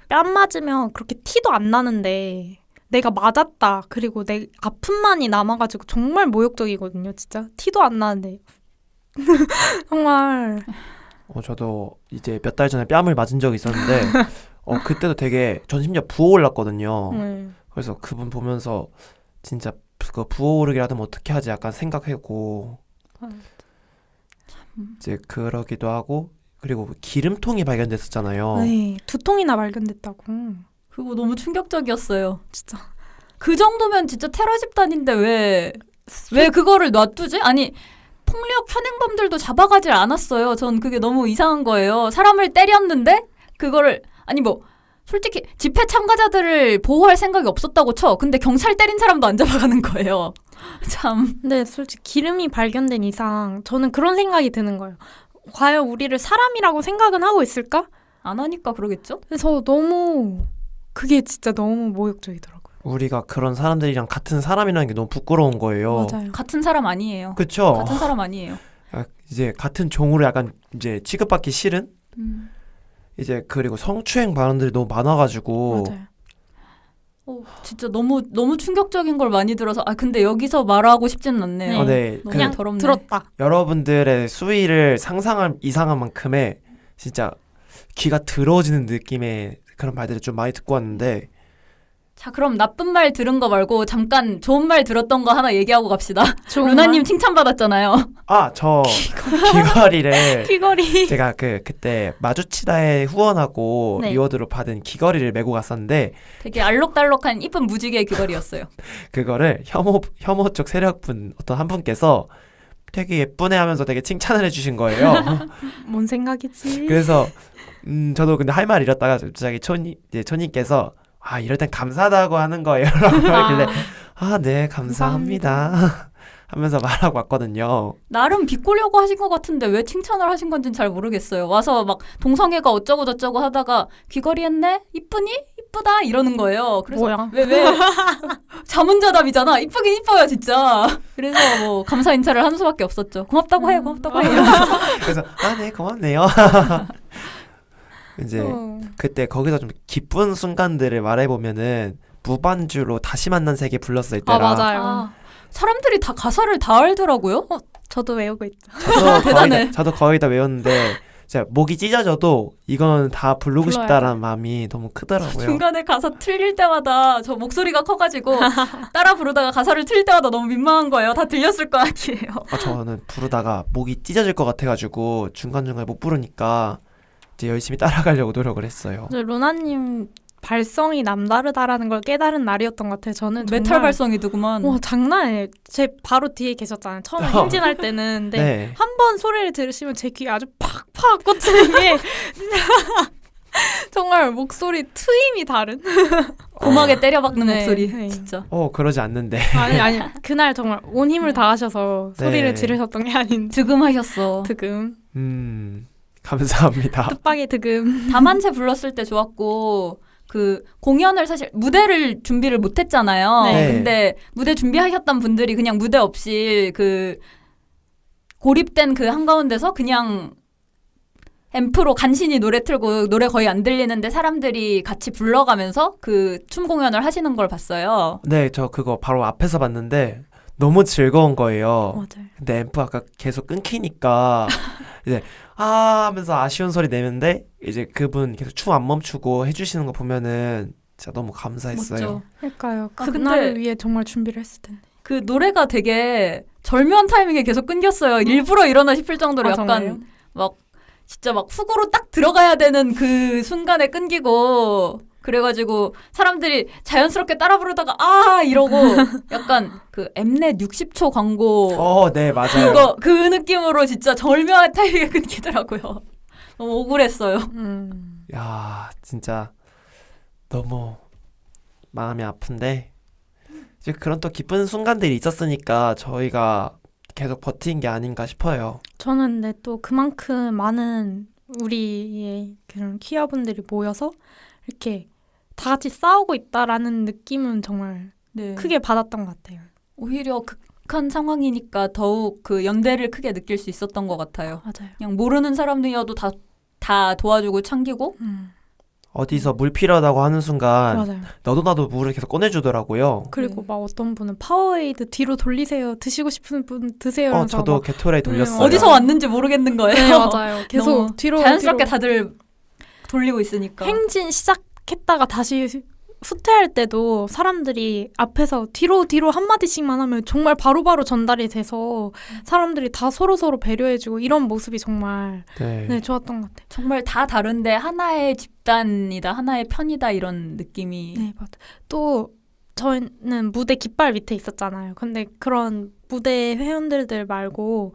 Speaker 3: 뺨 맞으면 그렇게 티도 안 나는데 내가 맞았다. 그리고 내 아픔만이 남아가지고 정말 모욕적이거든요. 진짜 티도 안 나는데 정말.
Speaker 2: 저도 이제 몇 달 전에 뺨을 맞은 적이 있었는데 그때도 되게 전 심지어 부어올랐거든요. 그래서 그분 보면서 진짜 부어오르기라도 하면 어떻게 하지 약간 생각하고 이제 그러기도 하고. 그리고 기름통이 발견됐었잖아요.
Speaker 3: 네, 2통이나 발견됐다고.
Speaker 4: 그거 너무 충격적이었어요.
Speaker 3: 진짜.
Speaker 4: 그 정도면 진짜 테러 집단인데 왜 그거를 놔두지? 아니 폭력 현행범들도 잡아가질 않았어요. 전 그게 너무 이상한 거예요. 사람을 때렸는데 그거를 솔직히 집회 참가자들을 보호할 생각이 없었다고 쳐. 근데 경찰 때린 사람도 안 잡아가는 거예요. 참.
Speaker 3: 근데 솔직히 기름이 발견된 이상 저는 그런 생각이 드는 거예요. 과연 우리를 사람이라고 생각은 하고 있을까?
Speaker 4: 안 하니까 그러겠죠?
Speaker 3: 그래서 그게 진짜 너무 모욕적이더라고요.
Speaker 2: 우리가 그런 사람들이랑 같은 사람이라는 게 너무 부끄러운 거예요.
Speaker 3: 맞아요.
Speaker 4: 같은 사람 아니에요.
Speaker 2: 그쵸?
Speaker 4: 같은 사람 아니에요.
Speaker 2: 이제 같은 종으로 약간 이제 취급받기 싫은? 이제 그리고 성추행 발언들이 너무 많아가지고.
Speaker 3: 맞아요.
Speaker 4: 진짜 너무 충격적인 걸 많이 들어서 근데 여기서 말하고 싶지는 않네요.
Speaker 2: 네.
Speaker 3: 그냥
Speaker 4: 더럽네.
Speaker 3: 들었다.
Speaker 2: 여러분들의 수위를 상상한 이상한 만큼의 진짜 귀가 더러워지는 느낌의 그런 말들을 좀 많이 듣고 왔는데
Speaker 4: 자, 그럼 나쁜 말 들은 거 말고 잠깐 좋은 말 들었던 거 하나 얘기하고 갑시다.
Speaker 3: 좋은
Speaker 4: 루나님
Speaker 3: 말?
Speaker 4: 칭찬받았잖아요.
Speaker 2: 아, 저 귀걸이를
Speaker 3: 귀걸이.
Speaker 2: 제가 그때 마주치다에 후원하고
Speaker 3: 네.
Speaker 2: 리워드로 받은 귀걸이를 메고 갔었는데
Speaker 4: 되게 알록달록한 이쁜 무지개 귀걸이였어요.
Speaker 2: 그거를 혐오 쪽 세력분 어떤 한 분께서 되게 예쁘네 하면서 되게 칭찬을 해주신 거예요.
Speaker 3: 뭔 생각이지?
Speaker 2: 그래서 저도 근데 할 말 잃었다가 갑자기 초님께서 아 이럴 땐 감사하다고 하는 거예요 라고 하길래 아 네 감사합니다 하면서 말하고 왔거든요.
Speaker 4: 나름 비꼬려고 하신 것 같은데 왜 칭찬을 하신 건지는 잘 모르겠어요. 와서 막 동성애가 어쩌고 저쩌고 하다가 귀걸이 했네? 이쁘니? 이쁘다 이러는 거예요. 그래서
Speaker 3: 뭐야?
Speaker 4: 왜 자문자답이잖아. 이쁘긴 이뻐요 진짜. 그래서 뭐 감사 인사를 하는 수밖에 없었죠. 고맙다고 해요. 고맙다고 해요.
Speaker 2: 그래서 아 네 고맙네요. 이제 그때 거기서 좀 기쁜 순간들을 말해보면은 무반주로 다시 만난 세계 불렀을 때랑
Speaker 3: 맞아요.
Speaker 4: 아, 사람들이 다 가사를 다 알더라고요.
Speaker 3: 저도 외우고 있죠.
Speaker 4: 대단해.
Speaker 2: 저도 거의 다 외웠는데 진짜 목이 찢어져도 이건 다 부르고
Speaker 3: 불러야
Speaker 2: 싶다라는 마음이 너무 크더라고요.
Speaker 4: 중간에 가사 틀릴 때마다 저 목소리가 커가지고 따라 부르다가 가사를 틀릴 때마다 너무 민망한 거예요. 다 들렸을 거 아니에요.
Speaker 2: 아, 저는 부르다가 목이 찢어질 것 같아가지고 중간중간에 못 부르니까 이제 열심히 따라가려고 노력을 했어요.
Speaker 3: 루나님 발성이 남다르다라는 걸 깨달은 날이었던 것 같아요. 저는 정말
Speaker 4: 메탈 발성이더구만.
Speaker 3: 와 장난 아니에요. 제 바로 뒤에 계셨잖아요. 처음에 행진할 때는. 근데
Speaker 2: 네.
Speaker 3: 한 번 소리를 들으시면 제 귀에 아주 팍팍 꽂히는 게 정말 목소리 트임이 다른.
Speaker 4: 고막에 때려박는
Speaker 3: 네,
Speaker 4: 목소리.
Speaker 3: 네.
Speaker 4: 진짜.
Speaker 2: 그러지 않는데.
Speaker 3: 아니 그날 정말 온 힘을 다하셔서
Speaker 2: 네.
Speaker 3: 소리를 지르셨던 게 아닌지.
Speaker 4: 득음하셨어.
Speaker 3: 득음.
Speaker 2: 감사합니다.
Speaker 3: 뜻밖의 득음.
Speaker 4: 다만세 불렀을 때 좋았고 그 공연을 사실 무대를 준비를 못했잖아요.
Speaker 2: 네.
Speaker 4: 근데 무대 준비하셨던 분들이 그냥 무대 없이 그 고립된 그 한가운데서 그냥 앰프로 간신히 노래 틀고 노래 거의 안 들리는데 사람들이 같이 불러가면서 그 춤 공연을 하시는 걸 봤어요.
Speaker 2: 네, 저 그거 바로 앞에서 봤는데 너무 즐거운 거예요.
Speaker 3: 맞아요.
Speaker 2: 근데 앰프 아까 계속 끊기니까 이제 하면서 아쉬운 소리 내는데 이제 그분 계속 춤 안 멈추고 해주시는 거 보면은 진짜 너무 감사했어요.
Speaker 4: 멋져.
Speaker 3: 그러니까요.
Speaker 4: 아,
Speaker 3: 그날을
Speaker 4: 근데
Speaker 3: 위해 정말 준비를 했을 텐데.
Speaker 4: 그 노래가 되게 절묘한 타이밍에 계속 끊겼어요. 일부러 이러나 싶을 정도로 약간
Speaker 3: 정말요?
Speaker 4: 막 진짜 막 훅으로 딱 들어가야 되는 그 순간에 끊기고 그래가지고 사람들이 자연스럽게 따라 부르다가 아 이러고 약간 그 엠넷 60초 광고
Speaker 2: 네, 맞아요.
Speaker 4: 그 느낌으로 진짜 절묘한 타이밍에 끊기더라고요. 너무 억울했어요.
Speaker 2: 야, 진짜 너무 마음이 아픈데 이제 그런 또 기쁜 순간들이 있었으니까 저희가 계속 버틴 게 아닌가 싶어요.
Speaker 3: 저는 근데 또 그만큼 많은 우리의 그런 퀴어분들이 모여서 이렇게 다 같이 싸우고 있다라는 느낌은 정말
Speaker 4: 네.
Speaker 3: 크게 받았던 것 같아요.
Speaker 4: 오히려 극한 상황이니까 더욱 그 연대를 크게 느낄 수 있었던 것 같아요.
Speaker 3: 맞아요.
Speaker 4: 그냥 모르는 사람들이어도 다 도와주고 챙기고
Speaker 2: 어디서 물 필요하다고 하는 순간
Speaker 3: 맞아요.
Speaker 2: 너도 나도 물을 계속 꺼내주더라고요.
Speaker 3: 그리고 막 어떤 분은 파워에이드 뒤로 돌리세요. 드시고 싶은 분 드세요. 이러면서
Speaker 2: 저도
Speaker 3: 막
Speaker 2: 게토레이 돌렸어요.
Speaker 4: 어디서 왔는지 모르겠는 거예요.
Speaker 3: 네, 맞아요. 계속
Speaker 4: 너무
Speaker 3: 뒤로
Speaker 4: 자연스럽게
Speaker 3: 뒤로.
Speaker 4: 다들 돌리고 있으니까.
Speaker 3: 행진 시작했다가 다시 후퇴할 때도 사람들이 앞에서 뒤로 한마디씩만 하면 정말 바로바로 전달이 돼서 사람들이 다 서로서로 배려해주고 이런 모습이 정말 네, 좋았던 것 같아요.
Speaker 4: 정말 다 다른데 하나의 집단이다, 하나의 편이다 이런 느낌이.
Speaker 3: 네, 맞아요. 또 저희는 무대 깃발 밑에 있었잖아요. 근데 그런 무대 회원들들 말고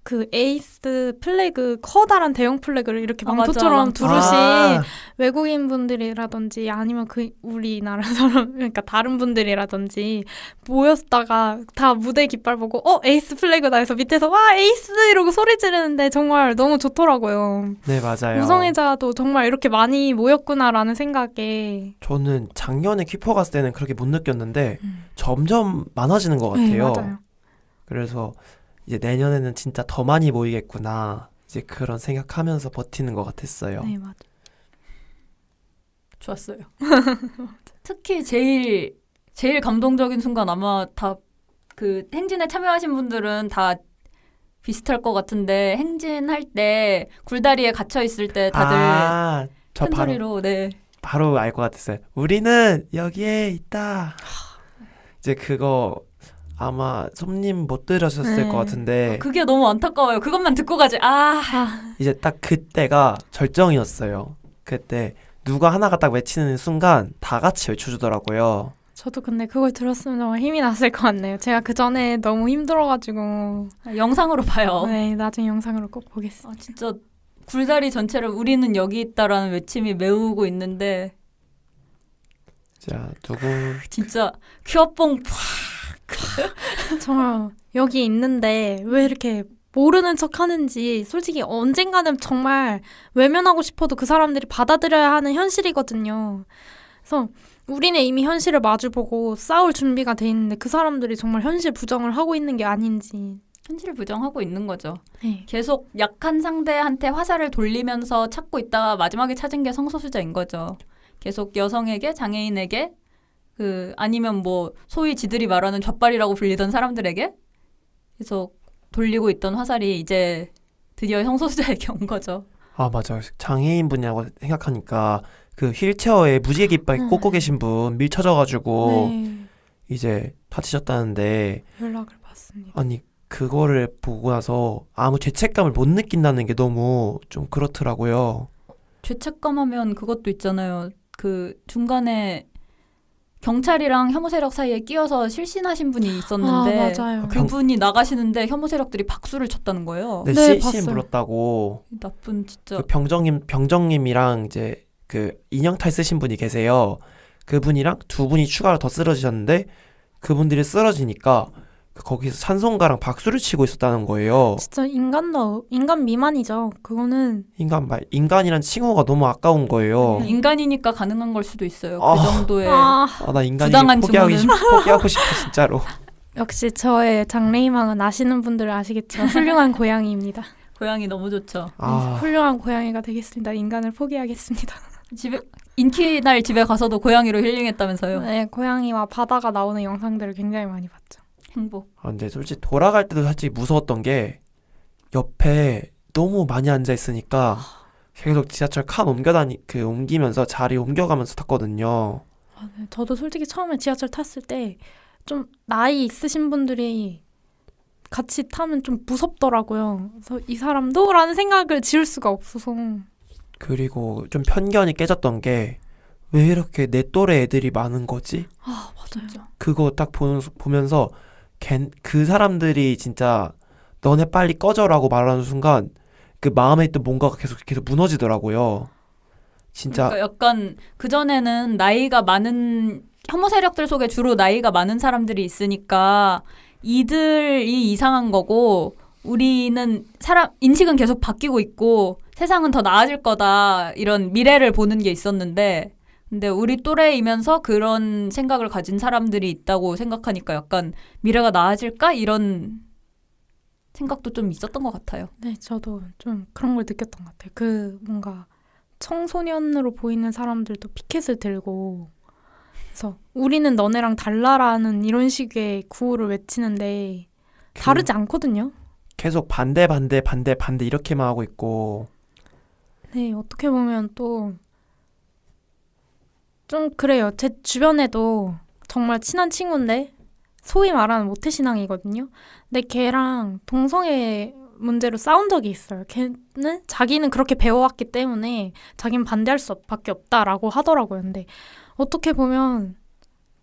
Speaker 3: 그 에이스 플래그 커다란 대형 플래그를 이렇게 망토처럼
Speaker 4: 맞아.
Speaker 3: 두르신 외국인 분들이라든지 아니면 그 우리나라 사람 그러니까 다른 분들이라든지 모였다가 다 무대 깃발 보고 에이스 플래그다 해서 밑에서 와 에이스 이러고 소리 지르는데 정말 너무 좋더라고요.
Speaker 2: 네, 맞아요.
Speaker 3: 무성애자도 정말 이렇게 많이 모였구나라는 생각에
Speaker 2: 저는 작년에 퀴퍼 갔을 때는 그렇게 못 느꼈는데 점점 많아지는 것 같아요.
Speaker 3: 네, 맞아요.
Speaker 2: 그래서 이제 내년에는 진짜 더 많이 모이겠구나 이제 그런 생각하면서 버티는 것 같았어요.
Speaker 3: 네, 맞아요.
Speaker 4: 좋았어요. 특히 제일 감동적인 순간 아마 다 그 행진에 참여하신 분들은 다 비슷할 것 같은데 행진할 때 굴다리에 갇혀 있을 때 다들
Speaker 2: 저
Speaker 4: 큰 소리로 네.
Speaker 2: 바로 알 것 같았어요. 우리는 여기에 있다. 이제 그거 아마 솜님 못 들으셨을 것 같은데
Speaker 4: 그게 너무 안타까워요. 그것만 듣고 가지.
Speaker 2: 이제 딱 그때가 절정이었어요. 그때 누가 하나가 딱 외치는 순간 다 같이 외쳐주더라고요.
Speaker 3: 저도 근데 그걸 들었으면 정말 힘이 났을 것 같네요. 제가 그 전에 너무 힘들어가지고
Speaker 4: 영상으로 봐요.
Speaker 3: 네, 나중에 영상으로 꼭 보겠습니다.
Speaker 4: 진짜 굴다리 전체를 우리는 여기 있다라는 외침이 메우고 있는데
Speaker 2: 자, 누구
Speaker 4: 진짜 퀴어뽕
Speaker 3: 정말 여기 있는데 왜 이렇게 모르는 척 하는지 솔직히 언젠가는 정말 외면하고 싶어도 그 사람들이 받아들여야 하는 현실이거든요. 그래서 우리는 이미 현실을 마주보고 싸울 준비가 돼 있는데 그 사람들이 정말 현실 부정을 하고 있는 게 아닌지.
Speaker 4: 현실을 부정하고 있는 거죠.
Speaker 3: 네.
Speaker 4: 계속 약한 상대한테 화살을 돌리면서 찾고 있다가 마지막에 찾은 게 성소수자인 거죠. 계속 여성에게, 장애인에게, 아니면 뭐 소위 지들이 말하는 젖발이라고 불리던 사람들에게 계속 돌리고 있던 화살이 이제 드디어 성소수자에게 온 거죠.
Speaker 2: 아 맞아요. 장애인 분이라고 생각하니까 그 휠체어에 무지개 깃발 꽂고 계신 분 밀쳐져가지고
Speaker 3: 네.
Speaker 2: 이제 다치셨다는데
Speaker 3: 연락을 받습니다.
Speaker 2: 아니 그거를 보고 나서 아무 죄책감을 못 느낀다는 게 너무 좀 그렇더라고요.
Speaker 4: 죄책감하면 그것도 있잖아요. 그 중간에 경찰이랑 혐오 세력 사이에 끼어서 실신하신 분이 있었는데
Speaker 3: 맞아요.
Speaker 4: 그분이 나가시는데 혐오 세력들이 박수를 쳤다는 거예요.
Speaker 2: 네,
Speaker 3: 네,
Speaker 2: CM
Speaker 3: 봤어요.
Speaker 2: 불렀다고.
Speaker 4: 나쁜 진짜.
Speaker 2: 그 병정님이랑 이제 그 인형탈 쓰신 분이 계세요. 그분이랑 두 분이 추가로 더 쓰러지셨는데 그분들이 쓰러지니까 거기서 찬송가랑 박수를 치고 있었다는 거예요.
Speaker 3: 진짜 인간 미만이죠. 그거는
Speaker 2: 인간이란 칭호가 너무 아까운 거예요.
Speaker 4: 인간이니까 가능한 걸 수도 있어요.
Speaker 2: 아.
Speaker 4: 그 정도의
Speaker 2: 나 인간이
Speaker 4: 부당한
Speaker 2: 포기하고 싶어 진짜로.
Speaker 3: 역시 저의 장래희망은 아시는 분들은 아시겠죠. 훌륭한 고양이입니다.
Speaker 4: 고양이 너무 좋죠.
Speaker 3: 훌륭한 고양이가 되겠습니다. 인간을 포기하겠습니다.
Speaker 4: 인기날 집에 가서도 고양이로 힐링했다면서요.
Speaker 3: 네, 고양이와 바다가 나오는 영상들을 굉장히 많이 봤죠.
Speaker 4: 행복.
Speaker 2: 근데 솔직히 돌아갈 때도 솔직히 무서웠던 게 옆에 너무 많이 앉아 있으니까 계속 지하철 칸 옮기면서 자리 옮겨가면서 탔거든요.
Speaker 3: 네. 저도 솔직히 처음에 지하철 탔을 때 좀 나이 있으신 분들이 같이 타면 좀 무섭더라고요. 그래서 이 사람도? 라는 생각을 지을 수가 없어서.
Speaker 2: 그리고 좀 편견이 깨졌던 게 왜 이렇게 내 또래 애들이 많은 거지?
Speaker 3: 맞아요.
Speaker 2: 그거 딱 보면서 그 사람들이 진짜 너네 빨리 꺼져라고 말하는 순간 그 마음에 있던 뭔가가 계속 무너지더라고요. 진짜
Speaker 4: 그러니까 약간 그전에는 나이가 많은 혐오 세력들 속에 주로 나이가 많은 사람들이 있으니까 이들이 이상한 거고 우리는 인식은 계속 바뀌고 있고 세상은 더 나아질 거다 이런 미래를 보는 게 있었는데 근데 우리 또래이면서 그런 생각을 가진 사람들이 있다고 생각하니까 약간 미래가 나아질까? 이런 생각도 좀 있었던 것 같아요.
Speaker 3: 네, 저도 좀 그런 걸 느꼈던 것 같아요. 그 뭔가 청소년으로 보이는 사람들도 피켓을 들고 그래서 우리는 너네랑 달라라는 이런 식의 구호를 외치는데 다르지 않거든요.
Speaker 2: 계속 반대 이렇게만 하고 있고.
Speaker 3: 네, 어떻게 보면 또 좀 그래요. 제 주변에도 정말 친한 친구인데 소위 말하는 모태신앙이거든요. 근데 걔랑 동성애 문제로 싸운 적이 있어요. 걔는 자기는 그렇게 배워왔기 때문에 자기는 반대할 수밖에 없다라고 하더라고요. 근데 어떻게 보면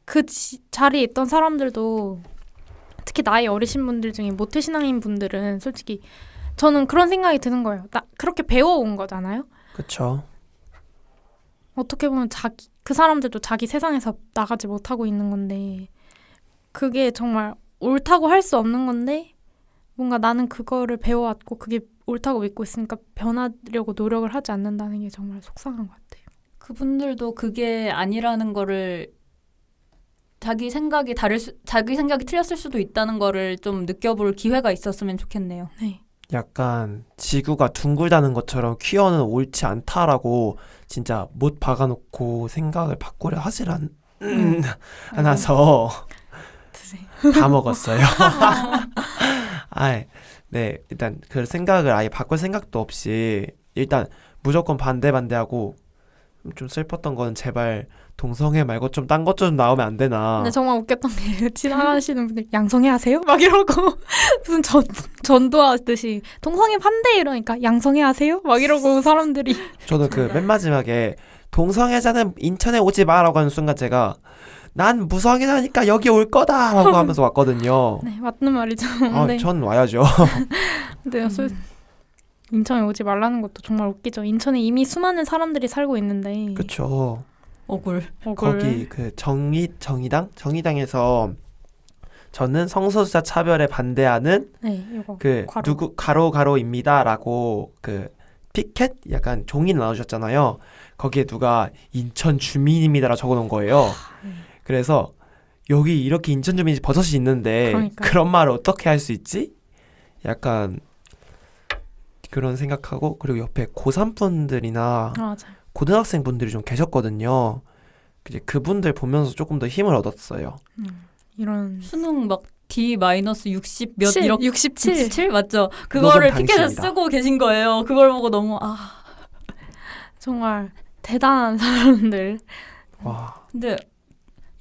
Speaker 3: 그 자리에 있던 사람들도 특히 나이 어리신 분들 중에 모태신앙인 분들은 솔직히 저는 그런 생각이 드는 거예요. 그렇게 배워온 거잖아요.
Speaker 2: 그렇죠.
Speaker 3: 어떻게 보면 그 사람들도 자기 세상에서 나가지 못하고 있는 건데 그게 정말 옳다고 할 수 없는 건데 뭔가 나는 그거를 배워왔고 그게 옳다고 믿고 있으니까 변하려고 노력을 하지 않는다는 게 정말 속상한 것 같아요.
Speaker 4: 그분들도 그게 아니라는 거를 자기 생각이 틀렸을 수도 있다는 거를 좀 느껴볼 기회가 있었으면 좋겠네요.
Speaker 3: 네.
Speaker 2: 약간 지구가 둥글다는 것처럼 퀴어는 옳지 않다라고 진짜 못 박아놓고 생각을 바꾸려 하질 않아서 다 먹었어요. 네, 일단 그 생각을 아예 바꿀 생각도 없이 일단 무조건 반대하고 좀 슬펐던 거는 제발 동성애 말고 좀 딴 것 좀 나오면 안 되나.
Speaker 3: 근데 정말 웃겼던 게 지나가시는 분들 양성애 하세요? 막 이러고 무슨 전도하듯이 동성애 반대 이러니까 양성애 하세요? 막 이러고 사람들이
Speaker 2: 저는 그 맨 마지막에 동성애자는 인천에 오지 마라고 하는 순간 제가 난 무성애자니까 여기 올 거다라고 하면서 왔거든요.
Speaker 3: 네 맞는 말이죠.
Speaker 2: 전 와야죠.
Speaker 3: 근데 인천에 오지 말라는 것도 정말 웃기죠. 인천에 이미 수많은 사람들이 살고 있는데.
Speaker 2: 그렇죠.
Speaker 4: 억울.
Speaker 2: 거기 그 정의당에서 저는 성소수자 차별에 반대하는
Speaker 3: 이거
Speaker 2: 그
Speaker 3: 괄호.
Speaker 2: 누구 가로가로입니다라고 그 피켓 약간 종이를 나누셨잖아요. 거기에 누가 인천 주민입니다라고 적어놓은 거예요. 그래서 여기 이렇게 인천 주민이 버젓이 있는데
Speaker 3: 그러니까요.
Speaker 2: 그런 말을 어떻게 할 수 있지? 약간 그런 생각하고 그리고 옆에 고3 분들이나
Speaker 3: 맞아요.
Speaker 2: 고등학생 분들이 좀 계셨거든요. 이제 그분들 보면서 조금 더 힘을 얻었어요.
Speaker 3: 이런
Speaker 4: 수능 막 D-60 몇
Speaker 3: 7,
Speaker 4: 이렇게
Speaker 3: 67
Speaker 4: 67 맞죠? 그거를
Speaker 2: 그건
Speaker 4: 피켓에
Speaker 2: 당신이다.
Speaker 4: 쓰고 계신 거예요. 그걸 보고 너무
Speaker 3: 정말 대단한 사람들.
Speaker 2: 와,
Speaker 4: 근데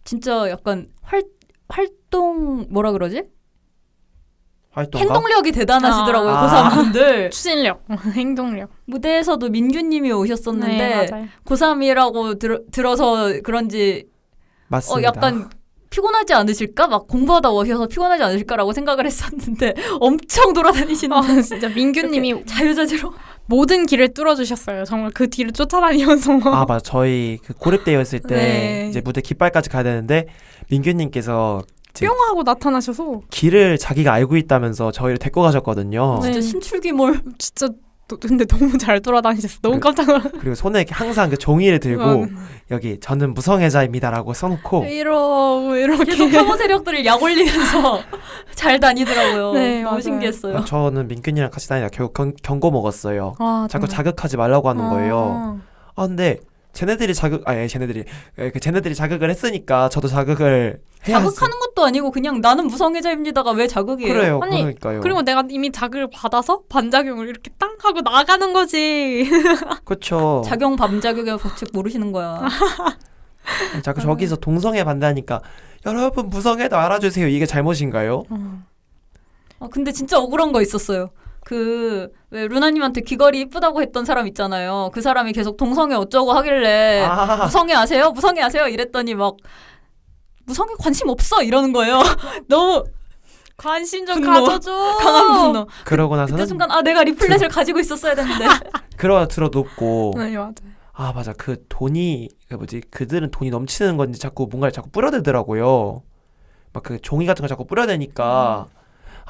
Speaker 4: 진짜 약간 활동 뭐라 그러지?
Speaker 2: 활동가?
Speaker 4: 행동력이 대단하시더라고요.
Speaker 2: 아.
Speaker 4: 고3분들.
Speaker 3: 추진력, 행동력.
Speaker 4: 무대에서도 민규님이 오셨었는데
Speaker 3: 네, 맞아요.
Speaker 4: 고3이라고 들어서 그런지
Speaker 2: 맞습니다.
Speaker 4: 약간 피곤하지 않으실까? 막 공부하다 오셔서 피곤하지 않으실까라고 생각을 했었는데 엄청 돌아다니시는
Speaker 3: 진짜 민규님이
Speaker 4: 자유자재로
Speaker 3: 모든 길을 뚫어주셨어요. 정말 그 뒤를 쫓아다니면서.
Speaker 2: 아 맞아. 저희 그 고립되어 있을 때
Speaker 3: 네.
Speaker 2: 이제 무대 깃발까지 가야 되는데 민규님께서
Speaker 3: 뿅 하고 나타나셔서
Speaker 2: 길을 자기가 알고 있다면서 저희를 데리고 가셨거든요.
Speaker 3: 네.
Speaker 4: 진짜 신출귀몰.
Speaker 3: 진짜 근데 너무 잘 돌아다니셨어. 너무 깜짝 놀랐어.
Speaker 2: 그리고 손에 항상 그 종이를 들고 여기 저는 무성애자입니다라고 써놓고
Speaker 3: 이렇게
Speaker 4: 계속 혐오 세력들을 약 올리면서 잘 다니더라고요.
Speaker 3: 네,
Speaker 4: 너무
Speaker 3: 맞아요.
Speaker 4: 신기했어요.
Speaker 2: 저는 민규님이랑 같이 다니다 결국 경고 먹었어요.
Speaker 3: 아,
Speaker 2: 자꾸
Speaker 3: 정말.
Speaker 2: 자극하지 말라고 하는 거예요.
Speaker 3: 아.
Speaker 2: 근데 쟤네들이 자극을 했으니까 저도 자극을 해야지.
Speaker 4: 자극하는 것도 아니고 그냥 나는 무성애자입니다가 왜 자극이에요?
Speaker 2: 그래요.
Speaker 3: 아니,
Speaker 2: 그러니까요.
Speaker 3: 그리고 내가 이미 자극을 받아서 반작용을 이렇게 땅 하고 나가는 거지.
Speaker 2: 그렇죠.
Speaker 4: 작용 반작용의 법칙 모르시는 거야.
Speaker 2: 자꾸 저기서 동성애 반대하니까 여러분 무성애도 알아주세요. 이게 잘못인가요?
Speaker 4: 근데 진짜 억울한 거 있었어요. 왜 루나님한테 귀걸이 이쁘다고 했던 사람 있잖아요. 그 사람이 계속 동성애 어쩌고 하길래 무성애 아세요? 무성애 아세요? 이랬더니 막 무성애 관심 없어 이러는 거예요. 너무
Speaker 3: 관심 좀
Speaker 4: 분노.
Speaker 3: 가져줘.
Speaker 4: 강한 분노.
Speaker 2: 그러고
Speaker 4: 그때
Speaker 2: 나서는
Speaker 4: 순간 내가 리플렛을 가지고 있었어야 됐는데.
Speaker 2: 들어놓고
Speaker 3: 네, 맞아요.
Speaker 2: 맞아. 그 돈이 그들은 돈이 넘치는 건지 자꾸 뭔가를 자꾸 뿌려대더라고요. 막 그 종이 같은 걸 자꾸 뿌려대니까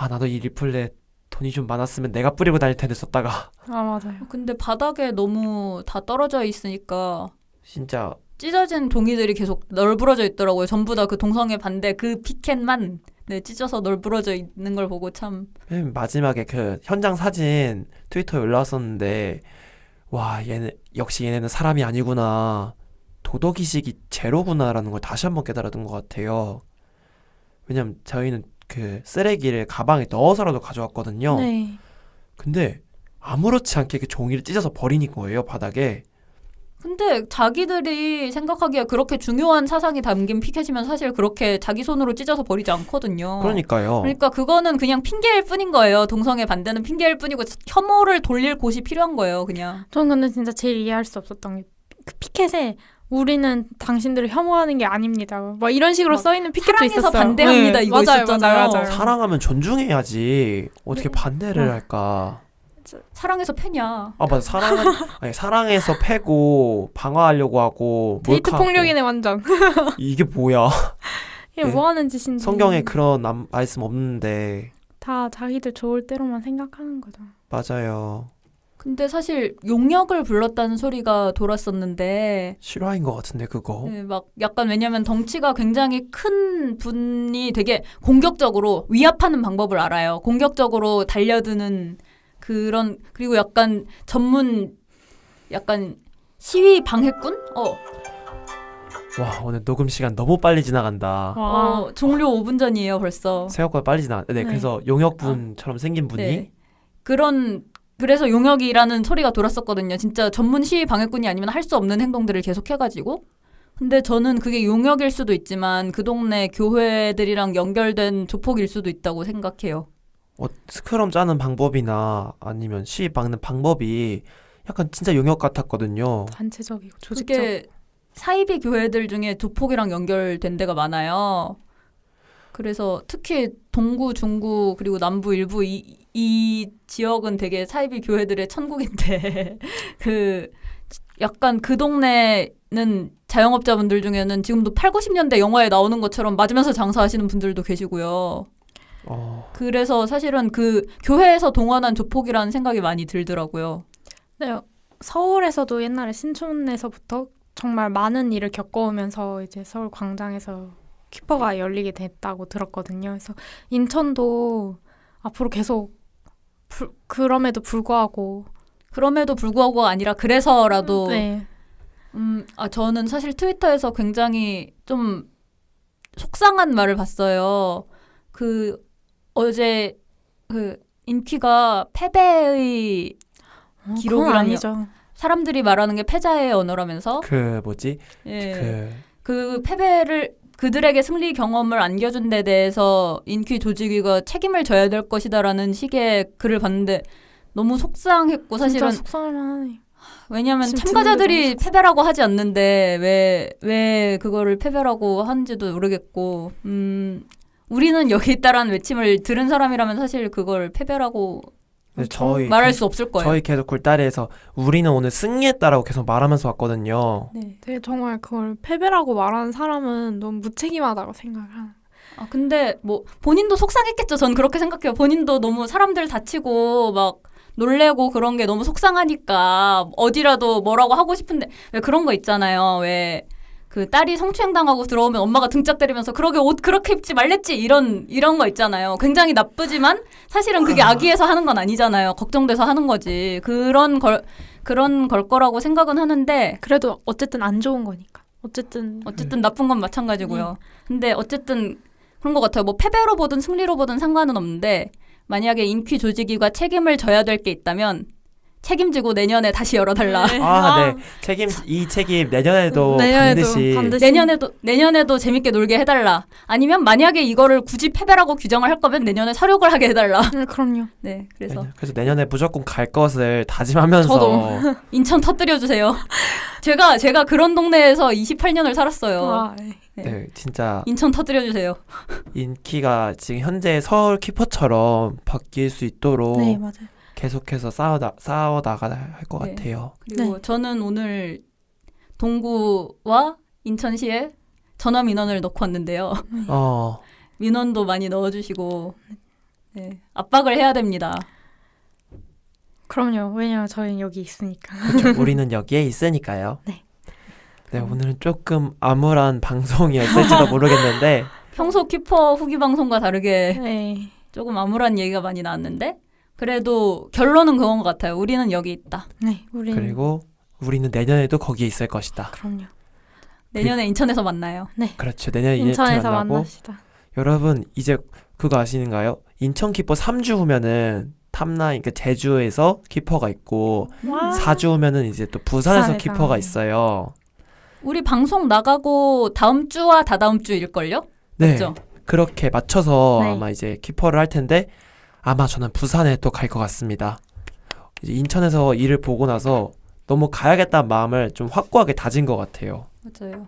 Speaker 2: 나도 이 리플렛 돈이 좀 많았으면 내가 뿌리고 다닐 텐데 썼다가.
Speaker 3: 맞아요.
Speaker 4: 근데 바닥에 너무 다 떨어져 있으니까
Speaker 2: 진짜
Speaker 4: 찢어진 종이들이 계속 널브러져 있더라고요. 전부 다 그 동성애 반대 그 피켓만 찢어서 널브러져 있는 걸 보고 참.
Speaker 2: 맨 마지막에 그 현장 사진 트위터에 올라왔었는데 와 역시 얘네는 사람이 아니구나. 도덕의식이 제로구나라는 걸 다시 한번 깨달았던 것 같아요. 왜냐면 저희는 그 쓰레기를 가방에 넣어서라도 가져왔거든요.
Speaker 3: 네.
Speaker 2: 근데 아무렇지 않게 그 종이를 찢어서 버리는 거예요, 바닥에.
Speaker 4: 근데 자기들이 생각하기에 그렇게 중요한 사상이 담긴 피켓이면 사실 그렇게 자기 손으로 찢어서 버리지 않거든요.
Speaker 2: 그러니까요.
Speaker 4: 그러니까 그거는 그냥 핑계일 뿐인 거예요. 동성애 반대는 핑계일 뿐이고 혐오를 돌릴 곳이 필요한 거예요. 그냥.
Speaker 3: 저는 근데 진짜 제일 이해할 수 없었던 게 그 피켓에 우리는 당신들을 혐오하는 게 아닙니다. 막 이런 식으로 써있는 피켓도
Speaker 4: 사랑해서
Speaker 3: 있었어요.
Speaker 4: 반대합니다. 이거
Speaker 3: 맞아요,
Speaker 4: 있었잖아요.
Speaker 3: 맞아요.
Speaker 2: 사랑하면 존중해야지. 어떻게
Speaker 3: 네.
Speaker 2: 반대를 할까?
Speaker 4: 사랑해서 패냐.
Speaker 2: 맞아. 사랑해서 패고 방어하려고 하고
Speaker 3: 데이트
Speaker 2: 몰카하고.
Speaker 3: 폭력이네 완전.
Speaker 2: 이게 뭐야?
Speaker 3: 이게
Speaker 2: 네.
Speaker 3: 뭐 하는 짓인지.
Speaker 2: 성경에 그런 말씀 없는데.
Speaker 3: 다 자기들 좋을 대로만 생각하는 거죠.
Speaker 2: 맞아요.
Speaker 4: 근데 사실 용역을 불렀다는 소리가 돌았었는데
Speaker 2: 실화인 것 같은데 그거.
Speaker 4: 네, 막 약간 왜냐면 덩치가 굉장히 큰 분이 되게 공격적으로 위압하는 방법을 알아요. 공격적으로 달려드는 그런 그리고 약간 약간 시위 방해꾼?
Speaker 2: 와 오늘 녹음 시간 너무 빨리 지나간다.
Speaker 4: 종료 5분 전이에요 벌써.
Speaker 2: 생각보다 빨리 지나간다. 네,
Speaker 3: 네.
Speaker 2: 그래서 용역분처럼 생긴 분이
Speaker 4: 네. 그런 그래서 용역이라는 소리가 돌았었거든요. 진짜 전문 시위 방해꾼이 아니면 할 수 없는 행동들을 계속 해가지고. 근데 저는 그게 용역일 수도 있지만 그 동네 교회들이랑 연결된 조폭일 수도 있다고 생각해요.
Speaker 2: 스크럼 짜는 방법이나 아니면 시위 막는 방법이 약간 진짜 용역 같았거든요.
Speaker 3: 단체적이고 조직적.
Speaker 4: 그게 사이비 교회들 중에 조폭이랑 연결된 데가 많아요. 그래서 특히 동구, 중구 그리고 남부 일부 이 지역은 되게 사이비 교회들의 천국인데 그 약간 그 동네는 자영업자분들 중에는 지금도 8, 90년대 영화에 나오는 것처럼 맞으면서 장사하시는 분들도 계시고요. 그래서 사실은 그 교회에서 동원한 조폭이라는 생각이 많이 들더라고요.
Speaker 3: 네, 서울에서도 옛날에 신촌에서부터 정말 많은 일을 겪어오면서 이제 서울 광장에서 퀴퍼가 열리게 됐다고 들었거든요. 그래서 인천도 앞으로 계속 그럼에도 불구하고 아니라 그래서라도 네.
Speaker 4: 저는 사실 트위터에서 굉장히 좀 속상한 말을 봤어요. 그 어제 그 인퀴가 패배의 기록이라며
Speaker 3: 아니죠.
Speaker 4: 사람들이 말하는 게 패자의 언어라면서
Speaker 2: 그 뭐지?
Speaker 4: 예. 그 패배를 그들에게 승리 경험을 안겨준 데 대해서 인퀴 조직위가 책임을 져야 될 것이다라는 식의 글을 봤는데 너무 속상했고 사실은
Speaker 3: 진짜 속상할 만하네.
Speaker 4: 왜냐하면 참가자들이 패배라고 하지 않는데 왜 그거를 패배라고 하는지도 모르겠고 우리는 여기 있다라는 외침을 들은 사람이라면 사실 그걸 패배라고 말할 수 없을 거예요.
Speaker 2: 저희 계속 굴다리에서 우리는 오늘 승리했다라고 계속 말하면서 왔거든요.
Speaker 3: 네. 되게 정말 그걸 패배라고 말하는 사람은 너무 무책임하다고 생각하는.
Speaker 4: 근데 뭐 본인도 속상했겠죠. 전 그렇게 생각해요. 본인도 너무 사람들 다치고 막 놀래고 그런 게 너무 속상하니까 어디라도 뭐라고 하고 싶은데 왜 그런 거 있잖아요. 왜 그 딸이 성추행 당하고 들어오면 엄마가 등짝 때리면서 그러게 옷 그렇게 입지 말랬지 이런 거 있잖아요. 굉장히 나쁘지만 사실은 그게 악의에서 하는 건 아니잖아요. 걱정돼서 하는 거지. 그런 걸 거라고 생각은 하는데
Speaker 3: 그래도 어쨌든 안 좋은 거니까. 어쨌든
Speaker 4: 나쁜 건 마찬가지고요. 근데 어쨌든 그런 것 같아요. 뭐 패배로 보든 승리로 보든 상관은 없는데 만약에 인퀴 조직위가 책임을 져야 될 게 있다면 책임지고 내년에 다시 열어달라.
Speaker 2: 네. 이 책임 내년에도 반드시
Speaker 4: 내년에도 재밌게 놀게 해달라. 아니면 만약에 이거를 굳이 패배라고 규정을 할 거면 내년에 사력을 하게 해달라.
Speaker 3: 그럼요.
Speaker 4: 네, 그래서
Speaker 2: 내년에 무조건 갈 것을 다짐하면서
Speaker 3: 저도.
Speaker 4: 인천 터뜨려 주세요. 제가 그런 동네에서 28년을 살았어요.
Speaker 2: 네, 진짜
Speaker 4: 인천 터뜨려 주세요.
Speaker 2: 인기가 지금 현재 서울 키퍼처럼 바뀔 수 있도록
Speaker 3: 네, 맞아요.
Speaker 2: 계속해서 싸워 나가야 할 것 같아요.
Speaker 4: 그리고 저는 오늘 동구와 인천시에 전화 민원을 넣고 왔는데요. 민원도 많이 넣어주시고 압박을 해야 됩니다.
Speaker 3: 그럼요. 왜냐면 저희는 여기 있으니까.
Speaker 2: 그렇죠. 우리는 여기에 있으니까요. 네, 오늘은 조금 암울한 방송이었을지도 모르겠는데
Speaker 4: 평소 키퍼 후기 방송과 다르게 조금 암울한 얘기가 많이 나왔는데 그래도 결론은 그건 것 같아요. 우리는 여기 있다.
Speaker 3: 네,
Speaker 2: 그리고 우리는 내년에도 거기에 있을 것이다.
Speaker 3: 그럼요.
Speaker 4: 내년에 인천에서 만나요.
Speaker 3: 네.
Speaker 2: 그렇죠. 내년에
Speaker 3: 인천에서
Speaker 2: 만나고.
Speaker 3: 만납시다.
Speaker 2: 여러분 이제 그거 아시는가요? 인천 키퍼 3주 후면은 탐라인 그 제주에서 키퍼가 있고 4주 후면은 이제 또 부산에서 키퍼가 있어요.
Speaker 4: 우리 방송 나가고 다음 주와 다다음 주일걸요?
Speaker 2: 네.
Speaker 4: 맞죠?
Speaker 2: 그렇게 맞춰서 아마 이제 키퍼를 할 텐데 아마 저는 부산에 또 갈 것 같습니다. 이제 인천에서 일을 보고 나서 너무 가야겠다는 마음을 좀 확고하게 다진 것 같아요.
Speaker 4: 맞아요.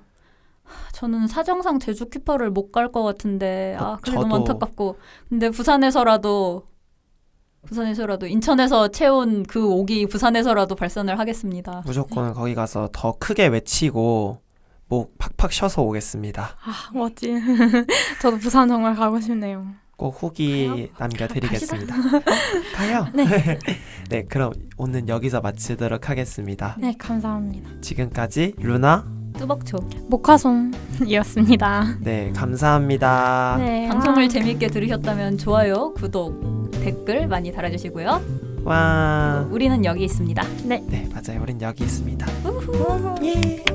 Speaker 4: 저는 사정상 제주 키퍼를 못 갈 것 같은데 그게 너무 안타깝고 근데 부산에서라도 인천에서 채운 그 옥이 부산에서라도 발산을 하겠습니다.
Speaker 2: 무조건 거기 가서 더 크게 외치고 목 팍팍 쉬어서 오겠습니다.
Speaker 3: 멋지. 저도 부산 정말 가고 싶네요.
Speaker 2: 꼭 후기 남겨드리겠습니다. 가요?
Speaker 3: 네.
Speaker 2: 네, 그럼 오늘 여기서 마치도록 하겠습니다.
Speaker 3: 네, 감사합니다.
Speaker 2: 지금까지 루나
Speaker 4: 뚜벅초
Speaker 3: 목화송이었습니다.
Speaker 2: 네, 감사합니다.
Speaker 3: 네,
Speaker 4: 방송을 재미있게 들으셨다면 좋아요, 구독, 댓글 많이 달아주시고요.
Speaker 2: 와,
Speaker 4: 우리는 여기 있습니다.
Speaker 3: 네,
Speaker 2: 맞아요. 우린 여기 있습니다.
Speaker 3: 우후.
Speaker 2: 예.